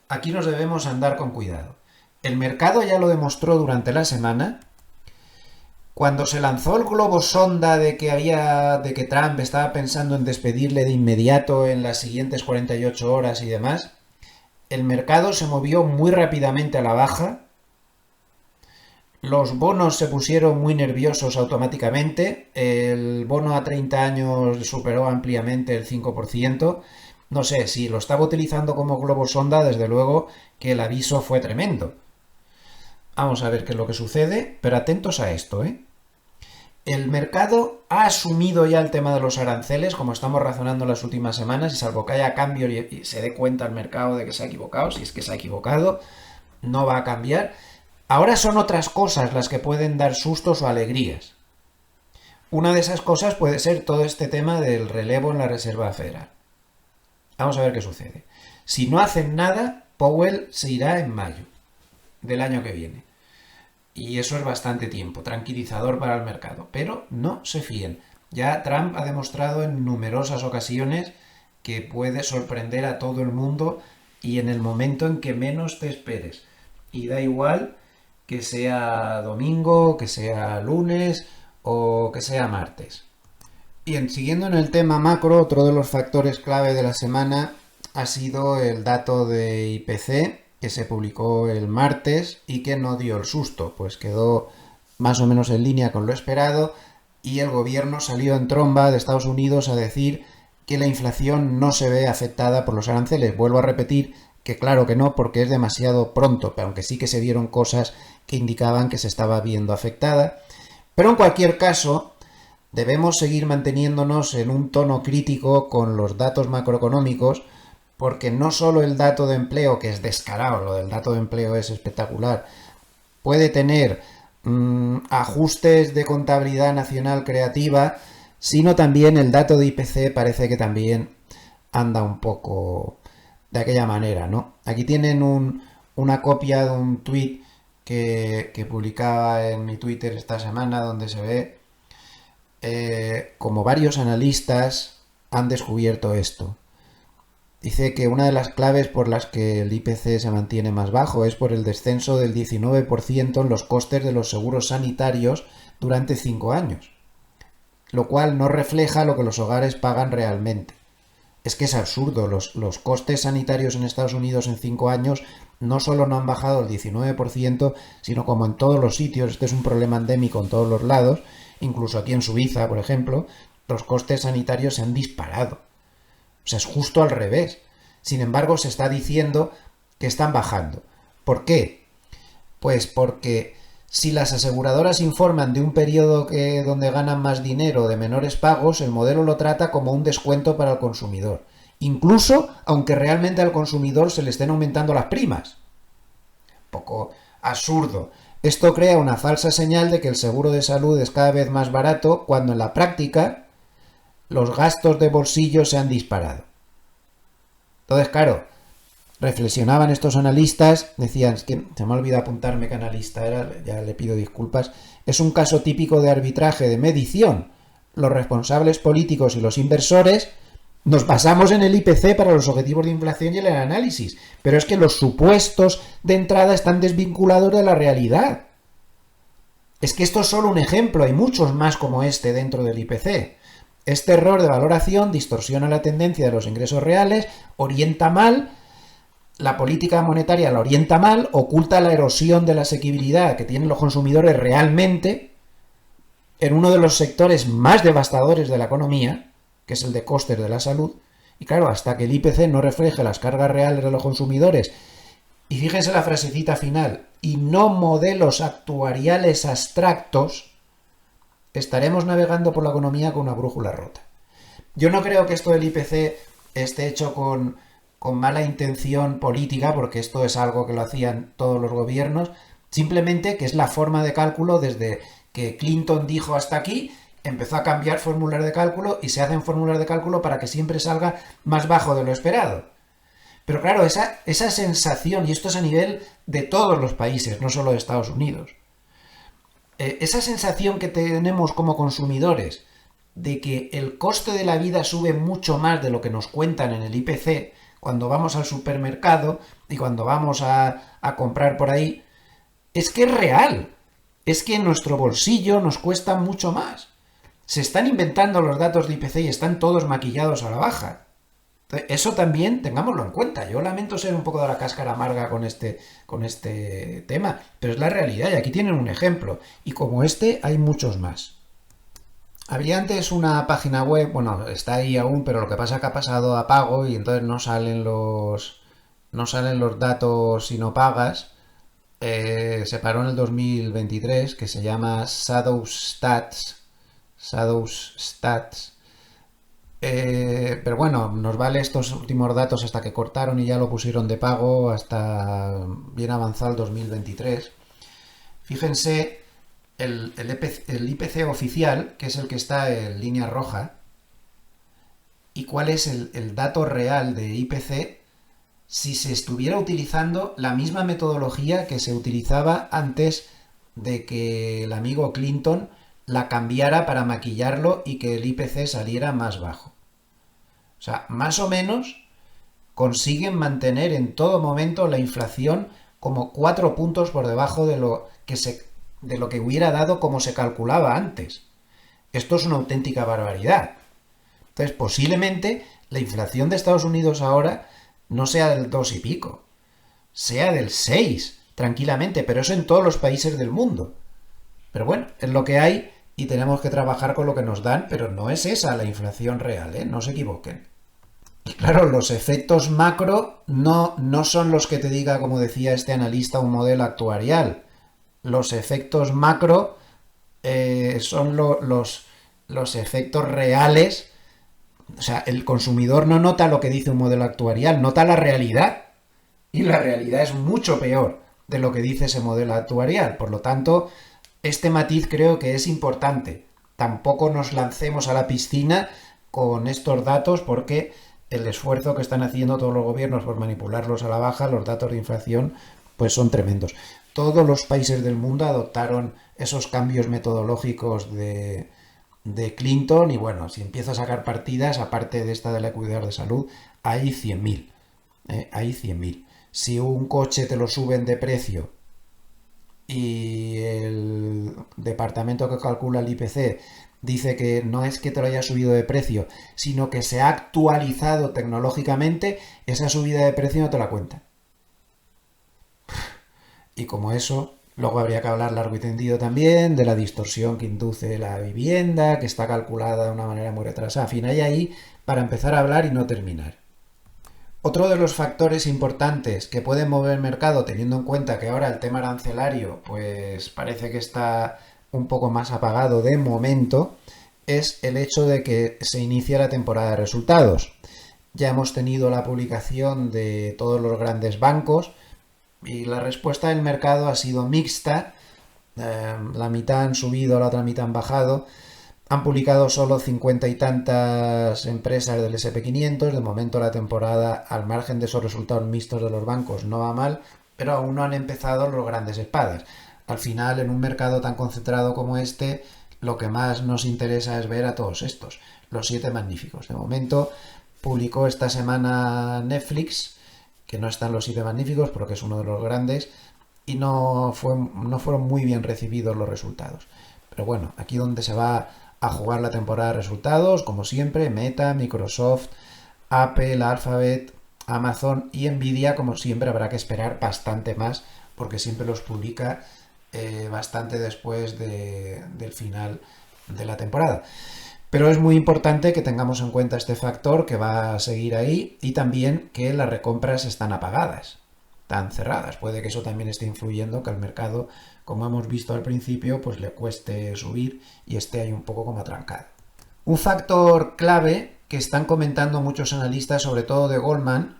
Speaker 1: aquí nos debemos andar con cuidado. El mercado ya lo demostró durante la semana. Cuando se lanzó el globo sonda de que Trump estaba pensando en despedirle de inmediato en las siguientes 48 horas y demás, el mercado se movió muy rápidamente a la baja. Los bonos se pusieron muy nerviosos automáticamente. El bono a 30 años superó ampliamente el 5%. No sé, si lo estaba utilizando como globo sonda, desde luego que el aviso fue tremendo. Vamos a ver qué es lo que sucede, pero atentos a esto, ¿eh? El mercado ha asumido ya el tema de los aranceles, como estamos razonando en las últimas semanas, y salvo que haya cambio y se dé cuenta el mercado de que se ha equivocado, si es que se ha equivocado, no va a cambiar. Ahora son otras cosas las que pueden dar sustos o alegrías. Una de esas cosas puede ser todo este tema del relevo en la Reserva Federal. Vamos a ver qué sucede. Si no hacen nada, Powell se irá en mayo del año que viene. Y eso es bastante tiempo, tranquilizador para el mercado. Pero no se fíen. Ya Trump ha demostrado en numerosas ocasiones que puede sorprender a todo el mundo y en el momento en que menos te esperes. Y da igual que sea domingo, que sea lunes o que sea martes. Bien, siguiendo en el tema macro, otro de los factores clave de la semana ha sido el dato de IPC, que se publicó el martes y que no dio el susto, pues quedó más o menos en línea con lo esperado y el gobierno salió en tromba de Estados Unidos a decir que la inflación no se ve afectada por los aranceles. Vuelvo a repetir que claro que no, porque es demasiado pronto, pero aunque sí que se vieron cosas que indicaban que se estaba viendo afectada. Pero en cualquier caso, debemos seguir manteniéndonos en un tono crítico con los datos macroeconómicos, porque no solo el dato de empleo, que es descarado, lo del dato de empleo es espectacular, puede tener ajustes de contabilidad nacional creativa, sino también el dato de IPC parece que también anda un poco de aquella manera, ¿no? Aquí tienen una copia de un tuit que publicaba en mi Twitter esta semana, donde se ve como varios analistas han descubierto esto. Dice que una de las claves por las que el IPC se mantiene más bajo es por el descenso del 19% en los costes de los seguros sanitarios durante 5 años, lo cual no refleja lo que los hogares pagan realmente. Es que es absurdo, los costes sanitarios en Estados Unidos en 5 años no solo no han bajado el 19%, sino como en todos los sitios, este es un problema endémico en todos los lados, incluso aquí en Suiza, por ejemplo, los costes sanitarios se han disparado. O sea, es justo al revés. Sin embargo, se está diciendo que están bajando. ¿Por qué? Pues porque si las aseguradoras informan de un periodo donde ganan más dinero de menores pagos, el modelo lo trata como un descuento para el consumidor. Incluso aunque realmente al consumidor se le estén aumentando las primas. Un poco absurdo. Esto crea una falsa señal de que el seguro de salud es cada vez más barato, cuando en la práctica los gastos de bolsillo se han disparado. Entonces, claro, reflexionaban estos analistas, decían, es que se me ha olvidado apuntarme qué analista era, ya le pido disculpas, es un caso típico de arbitraje, de medición. Los responsables políticos y los inversores nos basamos en el IPC para los objetivos de inflación y el análisis, pero es que los supuestos de entrada están desvinculados de la realidad. Es que esto es solo un ejemplo, hay muchos más como este dentro del IPC. Este error de valoración distorsiona la tendencia de los ingresos reales, orienta mal, la política monetaria la orienta mal, oculta la erosión de la asequibilidad que tienen los consumidores realmente en uno de los sectores más devastadores de la economía, que es el de costes de la salud. Y claro, hasta que el IPC no refleje las cargas reales de los consumidores, y fíjense la frasecita final, y no modelos actuariales abstractos, estaremos navegando por la economía con una brújula rota. Yo no creo que esto del IPC esté hecho con mala intención política, porque esto es algo que lo hacían todos los gobiernos, simplemente que es la forma de cálculo desde que Clinton dijo hasta aquí, empezó a cambiar fórmulas de cálculo y se hacen fórmulas de cálculo para que siempre salga más bajo de lo esperado. Pero claro, esa sensación, y esto es a nivel de todos los países, no solo de Estados Unidos, esa sensación que tenemos como consumidores de que el coste de la vida sube mucho más de lo que nos cuentan en el IPC cuando vamos al supermercado y cuando vamos a comprar por ahí, es que es real. Es que en nuestro bolsillo nos cuesta mucho más. Se están inventando los datos de IPC y están todos maquillados a la baja. Entonces, eso también tengámoslo en cuenta. Yo lamento ser un poco de la cáscara amarga con este tema, pero es la realidad y aquí tienen un ejemplo. Y como este hay muchos más. Había antes una página web, bueno, está ahí aún, pero lo que pasa es que ha pasado a pago y entonces no salen los datos si no pagas. Se paró en el 2023, que se llama Shadows Stats. Pero bueno, nos vale estos últimos datos hasta que cortaron y ya lo pusieron de pago hasta bien avanzado el 2023. Fíjense el IPC oficial, que es el que está en línea roja, y cuál es el dato real de IPC si se estuviera utilizando la misma metodología que se utilizaba antes de que el amigo Clinton la cambiara para maquillarlo y que el IPC saliera más bajo. O sea, más o menos consiguen mantener en todo momento la inflación como 4 puntos por debajo de lo que hubiera dado como se calculaba antes. Esto es una auténtica barbaridad. Entonces, posiblemente la inflación de Estados Unidos ahora no sea del 2 y pico, sea del 6, tranquilamente, pero eso en todos los países del mundo. Pero bueno, es lo que hay y tenemos que trabajar con lo que nos dan, pero no es esa la inflación real, ¿eh? No se equivoquen. Y claro, los efectos macro no son los que te diga, como decía este analista, un modelo actuarial. Los efectos macro son los efectos reales. O sea, el consumidor no nota lo que dice un modelo actuarial, nota la realidad. Y la realidad es mucho peor de lo que dice ese modelo actuarial. Por lo tanto, este matiz creo que es importante. Tampoco nos lancemos a la piscina con estos datos porque el esfuerzo que están haciendo todos los gobiernos por manipularlos a la baja, los datos de inflación, pues son tremendos. Todos los países del mundo adoptaron esos cambios metodológicos de Clinton y bueno, si empieza a sacar partidas, aparte de esta de la equidad de salud, hay 100.000. Hay 100.000. Si un coche te lo suben de precio y el departamento que calcula el IPC dice que no es que te lo haya subido de precio, sino que se ha actualizado tecnológicamente, esa subida de precio no te la cuenta. Y como eso, luego habría que hablar largo y tendido también de la distorsión que induce la vivienda, que está calculada de una manera muy retrasada. En fin, hay ahí para empezar a hablar y no terminar. Otro de los factores importantes que pueden mover el mercado, teniendo en cuenta que ahora el tema arancelario pues parece que está un poco más apagado de momento, es el hecho de que se inicia la temporada de resultados. Ya hemos tenido la publicación de todos los grandes bancos y la respuesta del mercado ha sido mixta. La mitad han subido, la otra mitad han bajado. Han publicado solo 50 y tantas empresas del SP500. De momento la temporada, al margen de esos resultados mixtos de los bancos, no va mal, pero aún no han empezado los grandes espadas. Al final, en un mercado tan concentrado como este, lo que más nos interesa es ver a todos estos, los 7 magníficos. De momento, publicó esta semana Netflix, que no están los 7 magníficos, porque es uno de los grandes, y no fueron muy bien recibidos los resultados. Pero bueno, aquí donde se va a jugar la temporada de resultados, como siempre, Meta, Microsoft, Apple, Alphabet, Amazon y Nvidia, como siempre, habrá que esperar bastante más, porque siempre los publica bastante después del final de la temporada. Pero es muy importante que tengamos en cuenta este factor que va a seguir ahí y también que las recompras están apagadas, están cerradas. Puede que eso también esté influyendo que al mercado, como hemos visto al principio, pues le cueste subir y esté ahí un poco como atrancado. Un factor clave que están comentando muchos analistas, sobre todo de Goldman,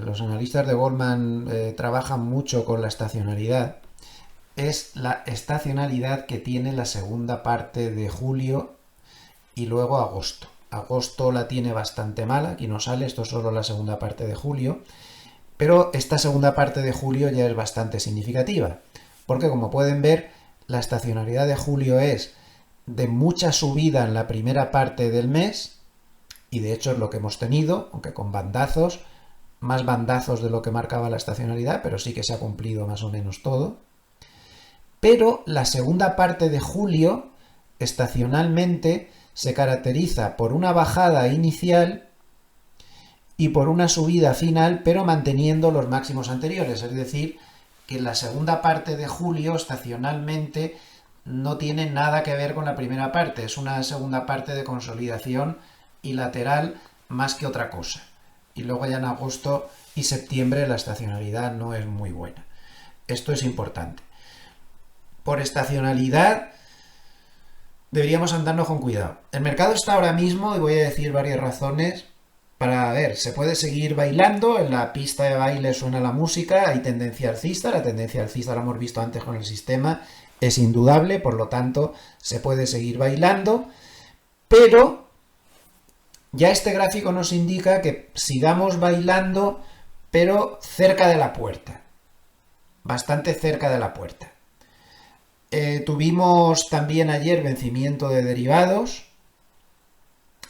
Speaker 1: los analistas de Goldman trabajan mucho con la estacionalidad, es la estacionalidad que tiene la segunda parte de julio y luego agosto. Agosto la tiene bastante mala, aquí no sale, esto es solo la segunda parte de julio, pero esta segunda parte de julio ya es bastante significativa, porque como pueden ver, la estacionalidad de julio es de mucha subida en la primera parte del mes, y de hecho es lo que hemos tenido, aunque con bandazos, más bandazos de lo que marcaba la estacionalidad, pero sí que se ha cumplido más o menos todo. Pero la segunda parte de julio, estacionalmente, se caracteriza por una bajada inicial y por una subida final, pero manteniendo los máximos anteriores. Es decir, que la segunda parte de julio, estacionalmente, no tiene nada que ver con la primera parte. Es una segunda parte de consolidación y lateral más que otra cosa. Y luego ya en agosto y septiembre la estacionalidad no es muy buena. Esto es importante. Por estacionalidad deberíamos andarnos con cuidado. El mercado está ahora mismo, y voy a decir varias razones, para ver, se puede seguir bailando, en la pista de baile suena la música, hay tendencia alcista, la tendencia alcista la hemos visto antes con el sistema, es indudable, por lo tanto se puede seguir bailando, pero ya este gráfico nos indica que sigamos bailando, pero cerca de la puerta, bastante cerca de la puerta. Tuvimos también ayer vencimiento de derivados.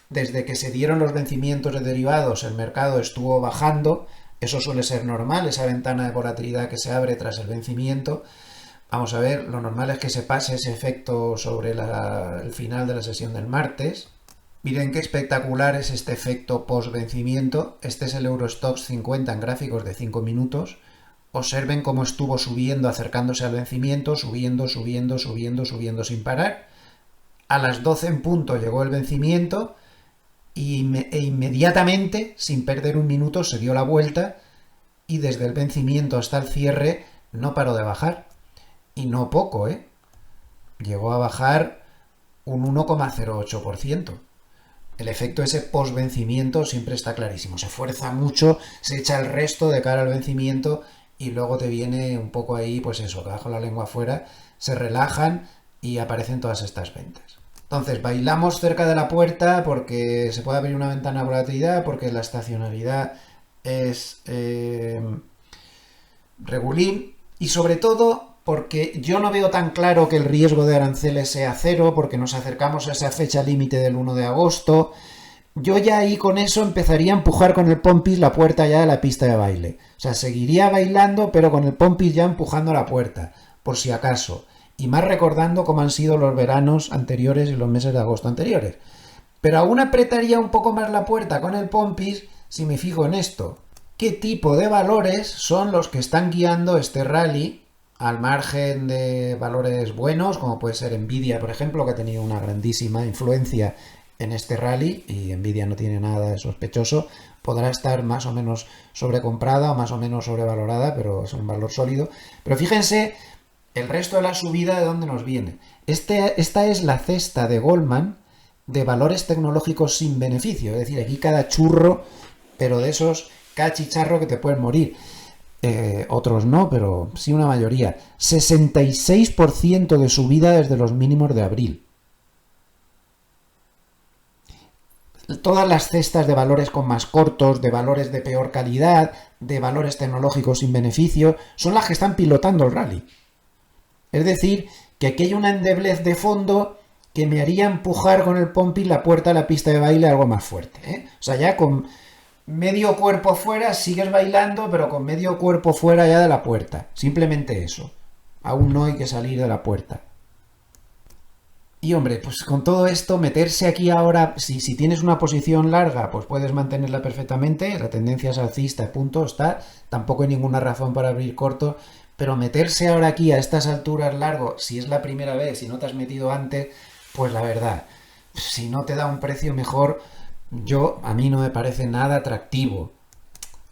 Speaker 1: Desde que se dieron los vencimientos de derivados, el mercado estuvo bajando. Eso suele ser normal, esa ventana de volatilidad que se abre tras el vencimiento. Vamos a ver, lo normal es que se pase ese efecto sobre el final de la sesión del martes. Miren qué espectacular es este efecto post-vencimiento. Este es el Eurostoxx 50 en gráficos de 5 minutos. Observen cómo estuvo subiendo, acercándose al vencimiento, subiendo sin parar. A las 12 en punto llegó el vencimiento e inmediatamente, sin perder un minuto, se dio la vuelta y desde el vencimiento hasta el cierre no paró de bajar. Y no poco, ¿eh? Llegó a bajar un 1,08%. El efecto ese post-vencimiento siempre está clarísimo. Se fuerza mucho, se echa el resto de cara al vencimiento y luego te viene un poco ahí, pues eso, que bajo la lengua afuera, se relajan y aparecen todas estas ventas. Entonces, bailamos cerca de la puerta porque se puede abrir una ventana de volatilidad, porque la estacionalidad es regulín y sobre todo porque yo no veo tan claro que el riesgo de aranceles sea cero, porque nos acercamos a esa fecha límite del 1 de agosto. Yo ya ahí con eso empezaría a empujar con el pompis la puerta ya de la pista de baile. O sea, seguiría bailando, pero con el pompis ya empujando la puerta, por si acaso. Y más recordando cómo han sido los veranos anteriores y los meses de agosto anteriores. Pero aún apretaría un poco más la puerta con el pompis si me fijo en esto. ¿Qué tipo de valores son los que están guiando este rally al margen de valores buenos, como puede ser Nvidia, por ejemplo, que ha tenido una grandísima influencia en este rally, y Nvidia no tiene nada de sospechoso, podrá estar más o menos sobrecomprada o más o menos sobrevalorada, pero es un valor sólido. Pero fíjense el resto de la subida de dónde nos viene. Esta es la cesta de Goldman de valores tecnológicos sin beneficio, es decir, aquí cada churro, pero de esos, cada chicharro que te pueden morir. Otros no, pero sí una mayoría. 66% de subida desde los mínimos de abril. Todas las cestas de valores con más cortos, de valores de peor calidad, de valores tecnológicos sin beneficio, son las que están pilotando el rally. Es decir, que aquí hay una endeblez de fondo que me haría empujar con el pompis la puerta de la pista de baile algo más fuerte, ¿eh? O sea, ya con medio cuerpo fuera sigues bailando, pero con medio cuerpo fuera ya de la puerta. Simplemente eso. Aún no hay que salir de la puerta. Y hombre, pues con todo esto, meterse aquí ahora, si tienes una posición larga, pues puedes mantenerla perfectamente, la tendencia es alcista, punto, está, tampoco hay ninguna razón para abrir corto, pero meterse ahora aquí a estas alturas largo, si es la primera vez, si no te has metido antes, pues la verdad, si no te da un precio mejor, a mí no me parece nada atractivo.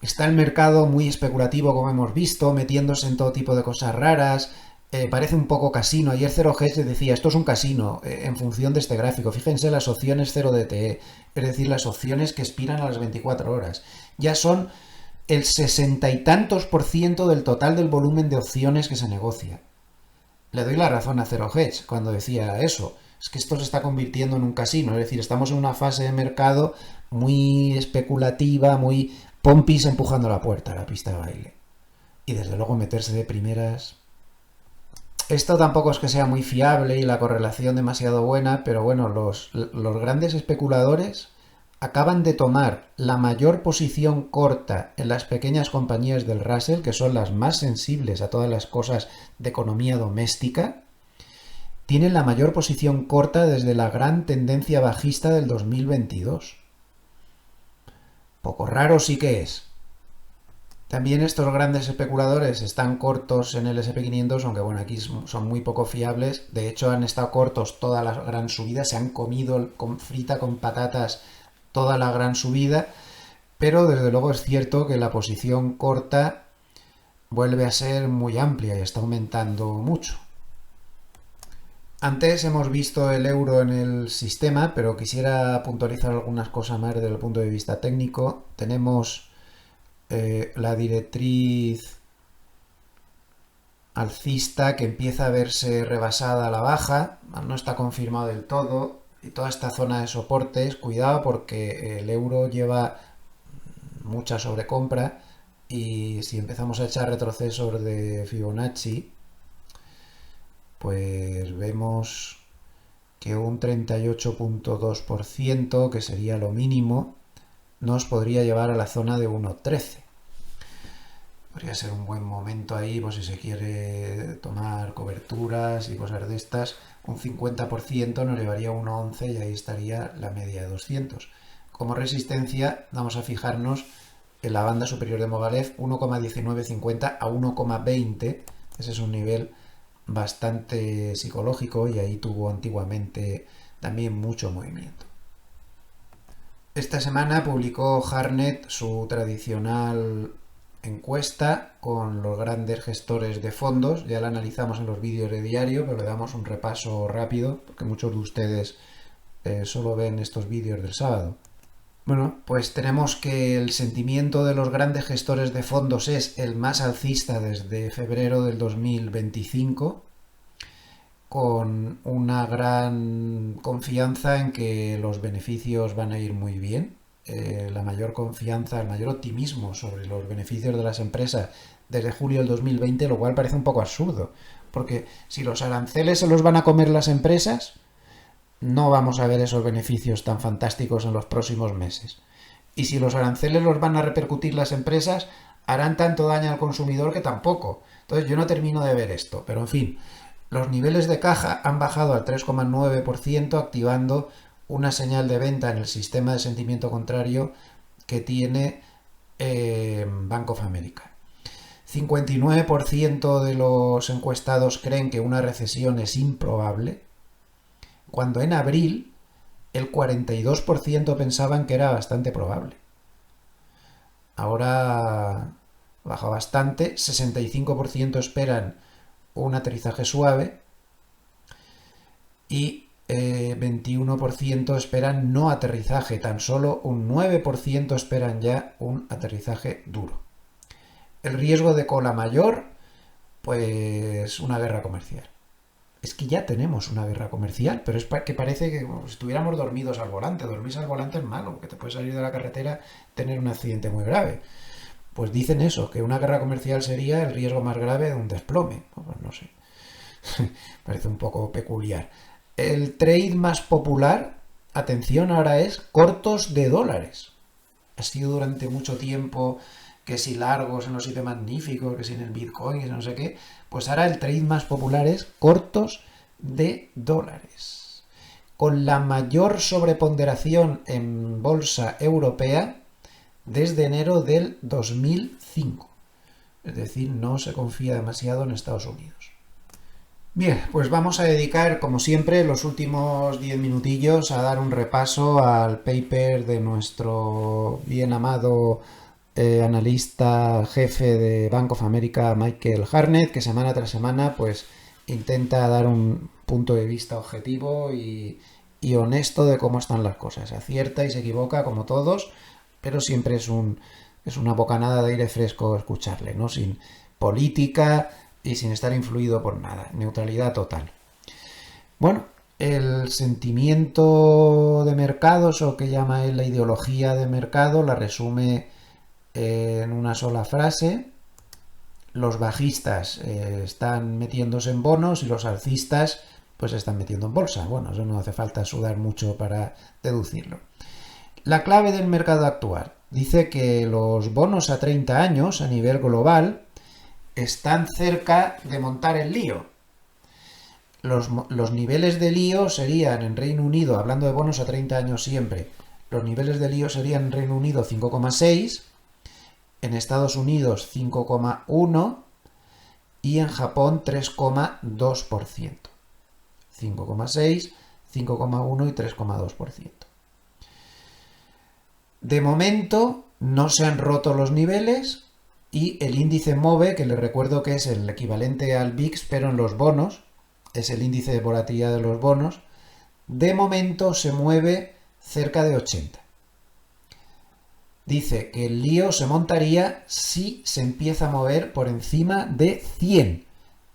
Speaker 1: Está el mercado muy especulativo, como hemos visto, metiéndose en todo tipo de cosas raras. Parece un poco casino. Ayer 0G decía, esto es un casino, en función de este gráfico. Fíjense las opciones 0DTE, es decir, las opciones que expiran a las 24 horas. Ya son el 60 y tantos % del total del volumen de opciones que se negocia. le doy la razón a Zero Hedge cuando decía eso. Es que esto se está convirtiendo en un casino, es decir, estamos en una fase de mercado muy especulativa, muy pompis empujando la puerta a la pista de baile. Y desde luego meterse de primeras. Esto tampoco es que sea muy fiable y la correlación demasiado buena, pero bueno, los grandes especuladores acaban de tomar la mayor posición corta en las pequeñas compañías del Russell, que son las más sensibles a todas las cosas de economía doméstica, tienen la mayor posición corta desde la gran tendencia bajista del 2022. Poco raro sí que es. También estos grandes especuladores están cortos en el SP500, aunque bueno, aquí son muy poco fiables. De hecho, han estado cortos toda la gran subida, se han comido con frita con patatas toda la gran subida, pero desde luego es cierto que la posición corta vuelve a ser muy amplia y está aumentando mucho. Antes hemos visto el euro en el sistema, pero quisiera puntualizar algunas cosas más desde el punto de vista técnico. Tenemos la directriz alcista que empieza a verse rebasada a la baja, no está confirmado del todo, y toda esta zona de soportes, cuidado porque el euro lleva mucha sobrecompra y si empezamos a echar retrocesos de Fibonacci, pues vemos que un 38.2%, que sería lo mínimo, nos podría llevar a la zona de 1.13. Podría ser un buen momento ahí, pues si se quiere tomar coberturas y cosas de estas. Un 50% nos llevaría a 1.11 y ahí estaría la media de 200. Como resistencia vamos a fijarnos en la banda superior de Movalev, 1,1950 a 1,20. Ese es un nivel bastante psicológico y ahí tuvo antiguamente también mucho movimiento. Esta semana publicó Hartnett su tradicional encuesta con los grandes gestores de fondos. Ya la analizamos en los vídeos de diario, pero le damos un repaso rápido porque muchos de ustedes solo ven estos vídeos del sábado. Bueno, pues tenemos que el sentimiento de los grandes gestores de fondos es el más alcista desde febrero del 2025, con una gran confianza en que los beneficios van a ir muy bien. La mayor confianza, el mayor optimismo sobre los beneficios de las empresas desde julio del 2020, lo cual parece un poco absurdo, porque si los aranceles se los van a comer las empresas, no vamos a ver esos beneficios tan fantásticos en los próximos meses. Y si los aranceles los van a repercutir las empresas, harán tanto daño al consumidor que tampoco. Entonces yo no termino de ver esto, pero en fin, los niveles de caja han bajado al 3,9%, activando una señal de venta en el sistema de sentimiento contrario que tiene Bank of America. 59% de los encuestados creen que una recesión es improbable, cuando en abril el 42% pensaban que era bastante probable. Ahora baja bastante, 65% esperan un aterrizaje suave y 21% esperan no aterrizaje, tan solo un 9% esperan ya un aterrizaje duro. El riesgo de cola mayor, pues una guerra comercial. Es que ya tenemos una guerra comercial, pero es que parece que como si estuviéramos dormidos al volante. Dormirse al volante es malo, porque te puedes salir de la carretera y tener un accidente muy grave. Pues dicen eso, que una guerra comercial sería el riesgo más grave de un desplome. Pues no sé, parece un poco peculiar. El trade más popular, atención, ahora es cortos de dólares. Ha sido durante mucho tiempo que si largos en los sitios magníficos, que si en el Bitcoin, que si no sé qué, pues ahora el trade más popular es cortos de dólares. Con la mayor sobreponderación en bolsa europea desde enero del 2005. Es decir, no se confía demasiado en Estados Unidos. Bien, pues vamos a dedicar, como siempre, los últimos 10 minutillos a dar un repaso al paper de nuestro bien amado analista jefe de Bank of America, Michael Hartnett, que semana tras semana pues intenta dar un punto de vista objetivo y honesto de cómo están las cosas. Acierta y se equivoca como todos, pero siempre es una bocanada de aire fresco escucharle, ¿no? Sin política, y sin estar influido por nada. Neutralidad total. Bueno, el sentimiento de mercados, o que llama él la ideología de mercado, la resume en una sola frase. Los bajistas están metiéndose en bonos y los alcistas pues se están metiendo en bolsa. Bueno, eso no hace falta sudar mucho para deducirlo. La clave del mercado actual dice que los bonos a 30 años a nivel global están cerca de montar el lío. Los niveles de lío serían en Reino Unido, hablando de bonos a 30 años siempre, los niveles de lío serían en Reino Unido 5,6, en Estados Unidos 5,1 y en Japón 3,2%. 5,6, 5,1 y 3,2%. De momento no se han roto los niveles y el índice MOVE, que les recuerdo que es el equivalente al VIX, pero en los bonos, es el índice de volatilidad de los bonos, de momento se mueve cerca de 80. Dice que el lío se montaría si se empieza a mover por encima de 100,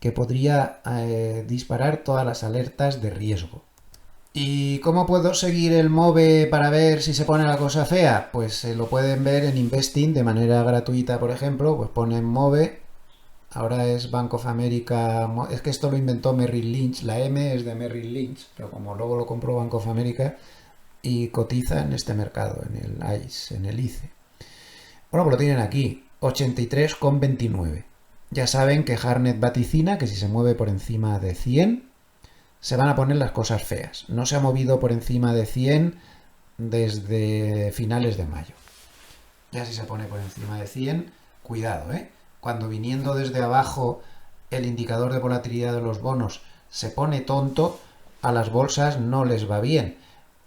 Speaker 1: que podría disparar todas las alertas de riesgo. ¿Y cómo puedo seguir el MOVE para ver si se pone la cosa fea? Pues lo pueden ver en Investing de manera gratuita, por ejemplo, pues ponen MOVE, ahora es Bank of America, es que esto lo inventó Merrill Lynch, la M es de Merrill Lynch, pero como luego lo compró Bank of America y cotiza en este mercado, en el ICE, en el ICE. Bueno, pues lo tienen aquí, 83,29. Ya saben que Harnett vaticina que si se mueve por encima de 100, se van a poner las cosas feas. No se ha movido por encima de 100 desde finales de mayo. Ya si se pone por encima de 100, cuidado, ¿eh? Cuando viniendo desde abajo el indicador de volatilidad de los bonos se pone tonto, a las bolsas no les va bien.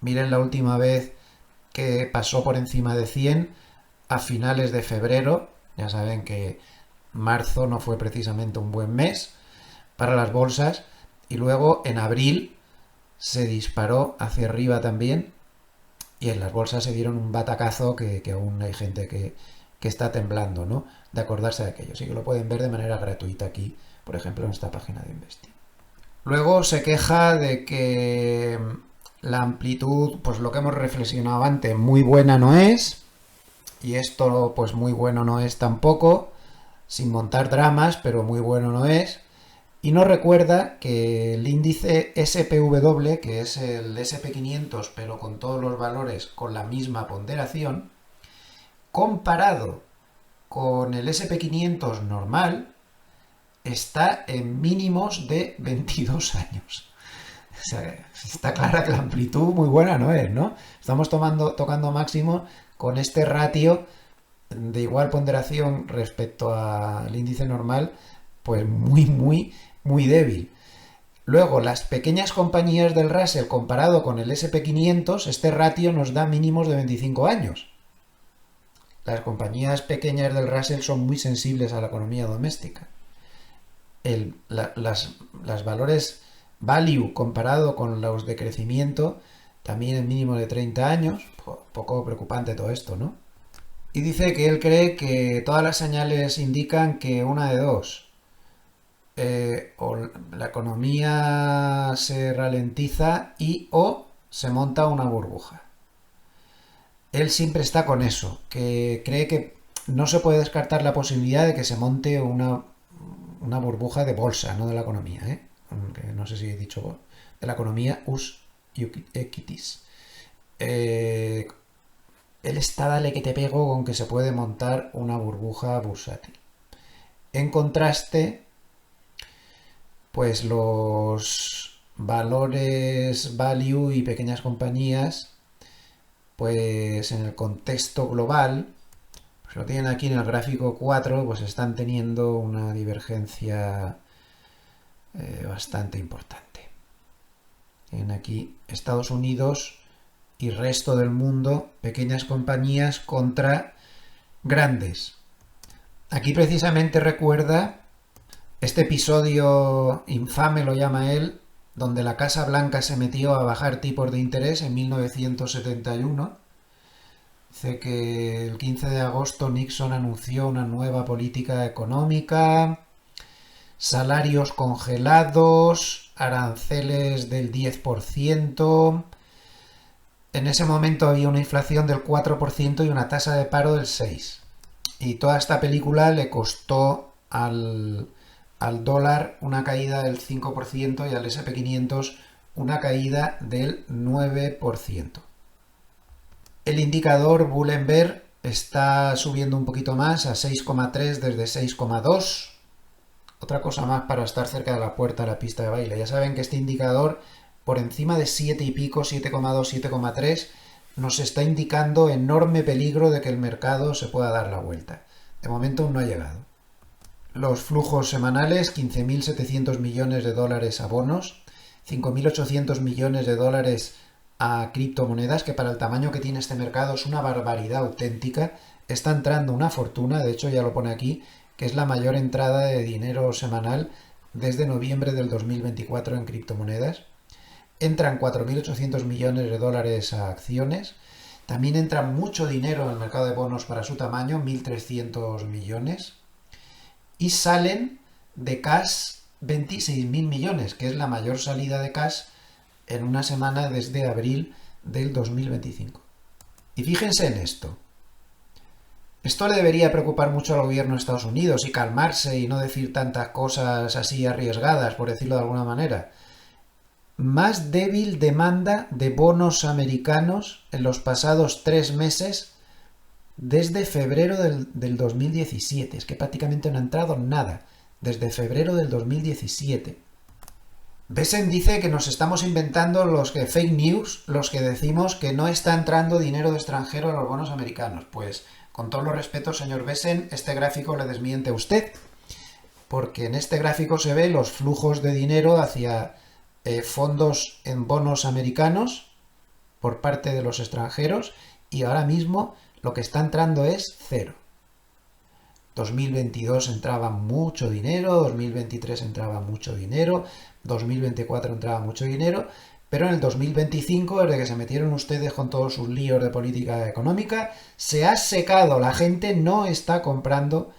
Speaker 1: Miren la última vez que pasó por encima de 100 a finales de febrero. Ya saben que marzo no fue precisamente un buen mes para las bolsas. Y luego en abril se disparó hacia arriba también y en las bolsas se dieron un batacazo que aún hay gente que está temblando, ¿no? De acordarse de aquello. Así que lo pueden ver de manera gratuita aquí, por ejemplo, en esta página de Investing. Luego se queja de que la amplitud, pues lo que hemos reflexionado antes, muy buena no es, y esto pues muy bueno no es tampoco, sin montar dramas, pero muy bueno no es. Y nos recuerda que el índice SPW, que es el SP500, pero con todos los valores con la misma ponderación, comparado con el SP500 normal, está en mínimos de 22 años. O sea, está clara que la amplitud muy buena no es, ¿no? Estamos tocando máximo con este ratio de igual ponderación respecto al índice normal, pues muy débil. Luego, las pequeñas compañías del Russell comparado con el SP500, este ratio nos da mínimos de 25 años. Las compañías pequeñas del Russell son muy sensibles a la economía doméstica. Las valores value comparado con los de crecimiento, también en mínimo de 30 años, poco preocupante todo esto, ¿no? Y dice que él cree que todas las señales indican que una de dos, o la economía se ralentiza y o se monta una burbuja. Él siempre está con eso, que cree que no se puede descartar la posibilidad de que se monte una burbuja de bolsa, no de la economía, ¿eh? Aunque no sé si he dicho de la economía us equitis. Él está dale que te pego con que se puede montar una burbuja bursátil. En contraste, pues los valores value y pequeñas compañías, pues en el contexto global, pues lo tienen aquí en el gráfico 4, pues están teniendo una divergencia bastante importante. Tienen aquí Estados Unidos y resto del mundo, pequeñas compañías contra grandes. Aquí precisamente recuerda este episodio infame, lo llama él, donde la Casa Blanca se metió a bajar tipos de interés en 1971. Dice que el 15 de agosto Nixon anunció una nueva política económica, salarios congelados, aranceles del 10%. En ese momento había una inflación del 4% y una tasa de paro del 6%. Y toda esta película le costó al dólar una caída del 5% y al S&P 500 una caída del 9%. El indicador Bullenberg está subiendo un poquito más a 6,3 desde 6,2. Otra cosa más para estar cerca de la puerta de la pista de baile. Ya saben que este indicador por encima de 7 y pico, 7,2, 7,3, nos está indicando enorme peligro de que el mercado se pueda dar la vuelta. De momento aún no ha llegado. Los flujos semanales, 15.700 millones de dólares a bonos, 5.800 millones de dólares a criptomonedas, que para el tamaño que tiene este mercado es una barbaridad auténtica. Está entrando una fortuna, de hecho ya lo pone aquí, que es la mayor entrada de dinero semanal desde noviembre del 2024 en criptomonedas. Entran 4.800 millones de dólares a acciones. También entra mucho dinero en el mercado de bonos para su tamaño, 1.300 millones. Y salen de cash 26.000 millones, que es la mayor salida de cash en una semana desde abril del 2025. Y fíjense en esto. Esto le debería preocupar mucho al gobierno de Estados Unidos y calmarse y no decir tantas cosas así arriesgadas, por decirlo de alguna manera. Más débil demanda de bonos americanos en los pasados 3 meses desde febrero del 2017. Es que prácticamente no ha entrado nada desde febrero del 2017. Besen dice que nos estamos inventando los que fake news, los que decimos que no está entrando dinero de extranjero a los bonos americanos. Pues con todos los respetos, señor Besen, este gráfico le desmiente a usted, porque en este gráfico se ve los flujos de dinero hacia fondos en bonos americanos por parte de los extranjeros y ahora mismo lo que está entrando es cero. 2022 entraba mucho dinero, 2023 entraba mucho dinero, 2024 entraba mucho dinero, pero en el 2025, desde que se metieron ustedes con todos sus líos de política económica, se ha secado, la gente no está comprando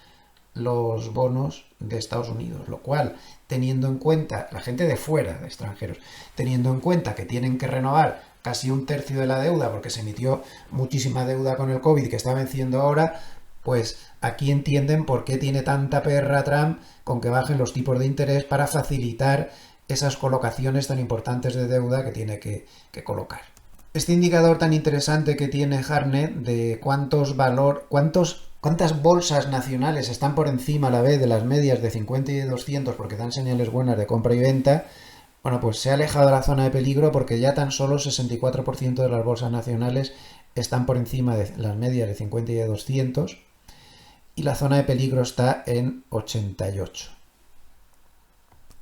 Speaker 1: los bonos de Estados Unidos, lo cual, teniendo en cuenta, la gente de fuera, de extranjeros, teniendo en cuenta que tienen que renovar casi 1/3 de la deuda porque se emitió muchísima deuda con el COVID que está venciendo ahora, pues aquí entienden por qué tiene tanta perra Trump con que bajen los tipos de interés para facilitar esas colocaciones tan importantes de deuda que tiene que colocar. Este indicador tan interesante que tiene Hartnett de cuántas bolsas nacionales están por encima a la vez de las medias de 50 y de 200 porque dan señales buenas de compra y venta, bueno, pues se ha alejado de la zona de peligro porque ya tan solo 64% de las bolsas nacionales están por encima de las medias de 50 y de 200 y la zona de peligro está en 88.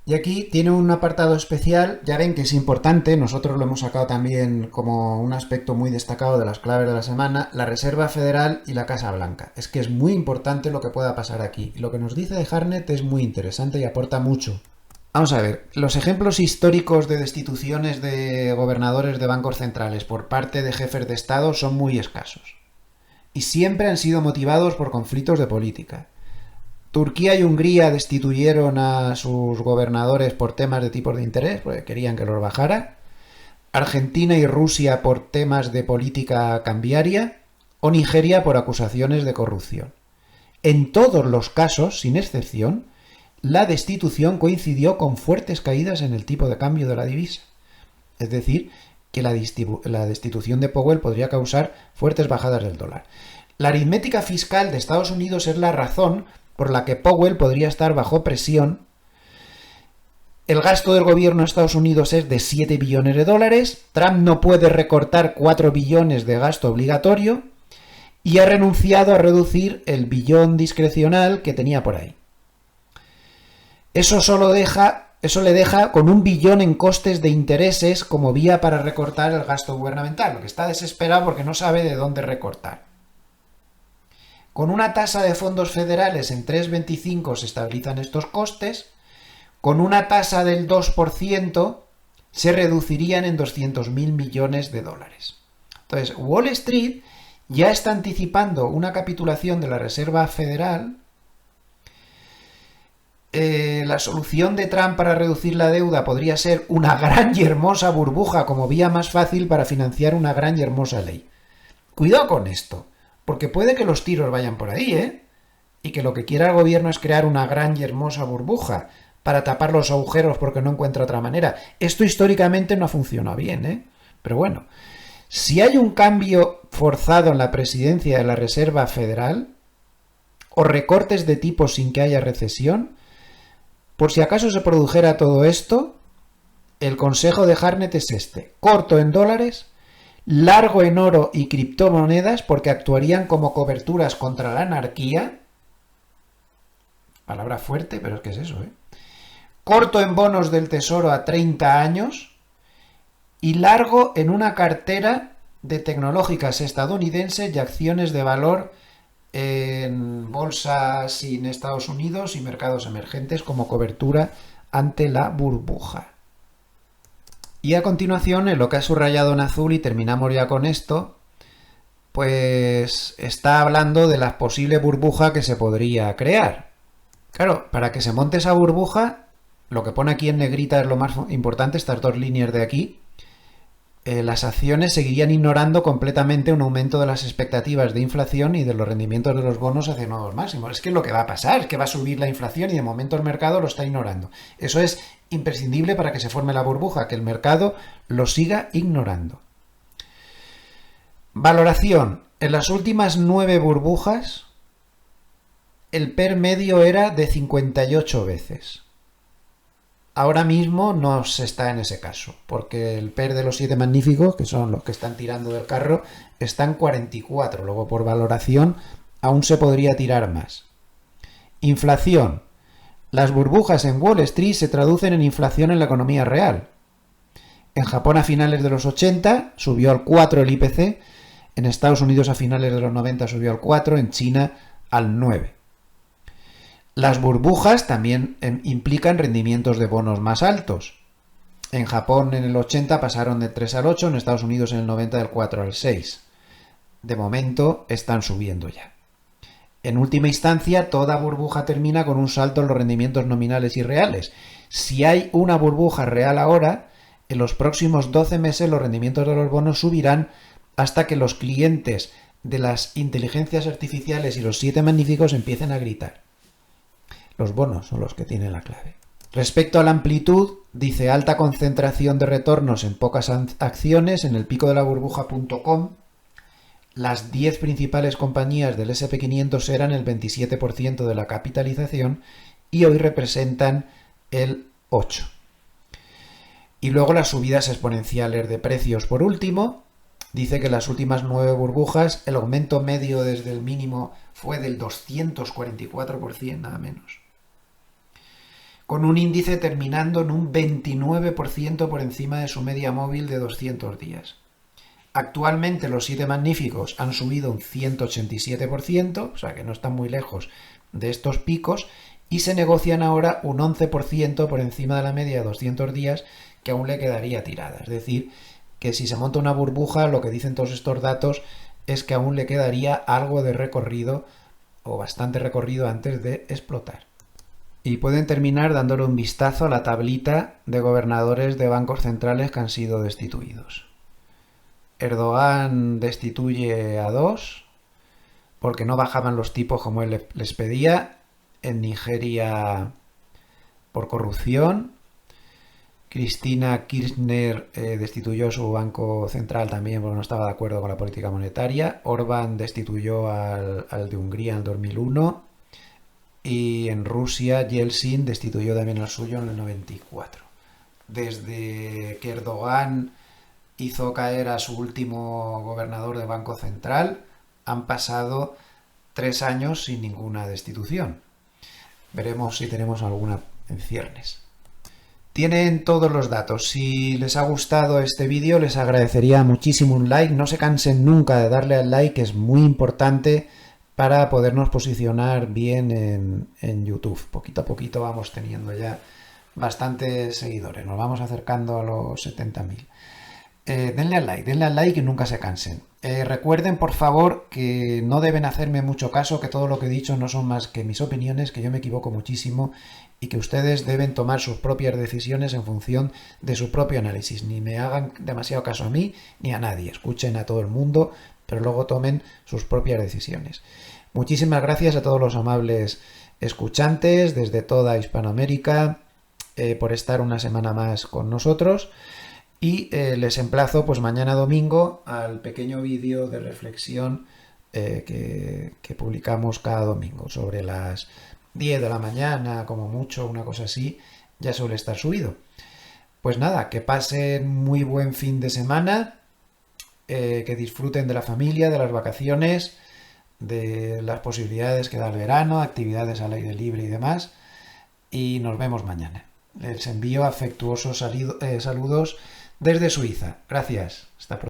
Speaker 1: Y aquí tiene un apartado especial, ya ven que es importante, nosotros lo hemos sacado también como un aspecto muy destacado de las claves de la semana, la Reserva Federal y la Casa Blanca. Es que es muy importante lo que pueda pasar aquí. Y lo que nos dice de Hartnett es muy interesante y aporta mucho. Vamos a ver, los ejemplos históricos de destituciones de gobernadores de bancos centrales por parte de jefes de Estado son muy escasos. Y siempre han sido motivados por conflictos de política. Turquía y Hungría destituyeron a sus gobernadores por temas de tipos de interés, porque querían que los bajara. Argentina y Rusia por temas de política cambiaria. O Nigeria por acusaciones de corrupción. En todos los casos, sin excepción, la destitución coincidió con fuertes caídas en el tipo de cambio de la divisa. Es decir, que la destitución de Powell podría causar fuertes bajadas del dólar. La aritmética fiscal de Estados Unidos es la razón por la que Powell podría estar bajo presión. El gasto del gobierno de Estados Unidos es de 7 billones de dólares, Trump no puede recortar 4 billones de gasto obligatorio y ha renunciado a reducir el billón discrecional que tenía por ahí. Eso le deja con 1 billón en costes de intereses como vía para recortar el gasto gubernamental, lo que está desesperado porque no sabe de dónde recortar. Con una tasa de fondos federales en 3,25 se estabilizan estos costes, con una tasa del 2% se reducirían en 200.000 millones de dólares. Entonces, Wall Street ya está anticipando una capitulación de la Reserva Federal. La solución de Trump para reducir la deuda podría ser una gran y hermosa burbuja como vía más fácil para financiar una gran y hermosa ley. Cuidado con esto, porque puede que los tiros vayan por ahí, ¿eh? Y que lo que quiera el gobierno es crear una gran y hermosa burbuja para tapar los agujeros porque no encuentra otra manera. Esto históricamente no funciona bien, ¿eh? Pero bueno, si hay un cambio forzado en la presidencia de la Reserva Federal o recortes de tipos sin que haya recesión, por si acaso se produjera todo esto, el consejo de Hartnett es este: corto en dólares, largo en oro y criptomonedas porque actuarían como coberturas contra la anarquía. Palabra fuerte, pero es que es eso, ¿eh? Corto en bonos del tesoro a 30 años y largo en una cartera de tecnológicas estadounidenses y acciones de valor en bolsas en Estados Unidos y mercados emergentes como cobertura ante la burbuja. Y a continuación, en lo que ha subrayado en azul, y terminamos ya con esto, pues está hablando de la posible burbuja que se podría crear. Claro, para que se monte esa burbuja, lo que pone aquí en negrita es lo más importante, estas dos líneas de aquí. Las acciones seguirían ignorando completamente un aumento de las expectativas de inflación y de los rendimientos de los bonos hacia nuevos máximos. Es que lo que va a pasar es que va a subir la inflación y de momento el mercado lo está ignorando. Eso es imprescindible para que se forme la burbuja, que el mercado lo siga ignorando. Valoración. En las últimas 9 burbujas, el PER medio era de 58 veces. Ahora mismo no se está en ese caso, porque el PER de los 7 magníficos, que son los que están tirando del carro, está en 44. Luego, por valoración, aún se podría tirar más. Inflación. Las burbujas en Wall Street se traducen en inflación en la economía real. En Japón a finales de los 80 subió al 4 el IPC, en Estados Unidos a finales de los 90 subió al 4, en China al 9. Las burbujas también implican rendimientos de bonos más altos. En Japón en el 80 pasaron del 3 al 8, en Estados Unidos en el 90 del 4 al 6. De momento están subiendo ya. En última instancia, toda burbuja termina con un salto en los rendimientos nominales y reales. Si hay una burbuja real ahora, en los próximos 12 meses los rendimientos de los bonos subirán hasta que los clientes de las inteligencias artificiales y los 7 magníficos empiecen a gritar. Los bonos son los que tienen la clave. Respecto a la amplitud, dice alta concentración de retornos en pocas acciones. En el pico de la burbuja.com, las 10 principales compañías del S&P 500 eran el 27% de la capitalización y hoy representan el 8%. Y luego las subidas exponenciales de precios. Por último, dice que en las últimas 9 burbujas el aumento medio desde el mínimo fue del 244%, nada menos, con un índice terminando en un 29% por encima de su media móvil de 200 días. Actualmente los 7 magníficos han subido un 187%, o sea que no están muy lejos de estos picos, y se negocian ahora un 11% por encima de la media de 200 días, que aún le quedaría tirada. Es decir, que si se monta una burbuja, lo que dicen todos estos datos es que aún le quedaría algo de recorrido, o bastante recorrido, antes de explotar. Y pueden terminar dándole un vistazo a la tablita de gobernadores de bancos centrales que han sido destituidos. Erdogan destituye a 2 porque no bajaban los tipos como él les pedía. En Nigeria, por corrupción. Cristina Kirchner destituyó su banco central también porque no estaba de acuerdo con la política monetaria. Orbán destituyó al de Hungría en el 2001. Y en Rusia, Yeltsin destituyó también al suyo en el 94. Desde que Erdogan hizo caer a su último gobernador de Banco Central, han pasado 3 años sin ninguna destitución. Veremos si tenemos alguna en ciernes. Tienen todos los datos. Si les ha gustado este vídeo, les agradecería muchísimo un like. No se cansen nunca de darle al like, que es muy importante para podernos posicionar bien en YouTube. Poquito a poquito vamos teniendo ya bastantes seguidores. Nos vamos acercando a los 70.000. Denle al like y nunca se cansen. Recuerden, por favor, que no deben hacerme mucho caso, que todo lo que he dicho no son más que mis opiniones, que yo me equivoco muchísimo y que ustedes deben tomar sus propias decisiones en función de su propio análisis. Ni me hagan demasiado caso a mí ni a nadie. Escuchen a todo el mundo, pero luego tomen sus propias decisiones. Muchísimas gracias a todos los amables escuchantes desde toda Hispanoamérica por estar una semana más con nosotros. Y les emplazo pues mañana domingo al pequeño vídeo de reflexión que publicamos cada domingo sobre las 10 de la mañana, como mucho, una cosa así, ya suele estar subido. Pues nada, que pasen muy buen fin de semana, que disfruten de la familia, de las vacaciones, de las posibilidades que da el verano, actividades al aire libre y demás. Y nos vemos mañana. Les envío afectuosos saludos desde Suiza. Gracias. Hasta pronto.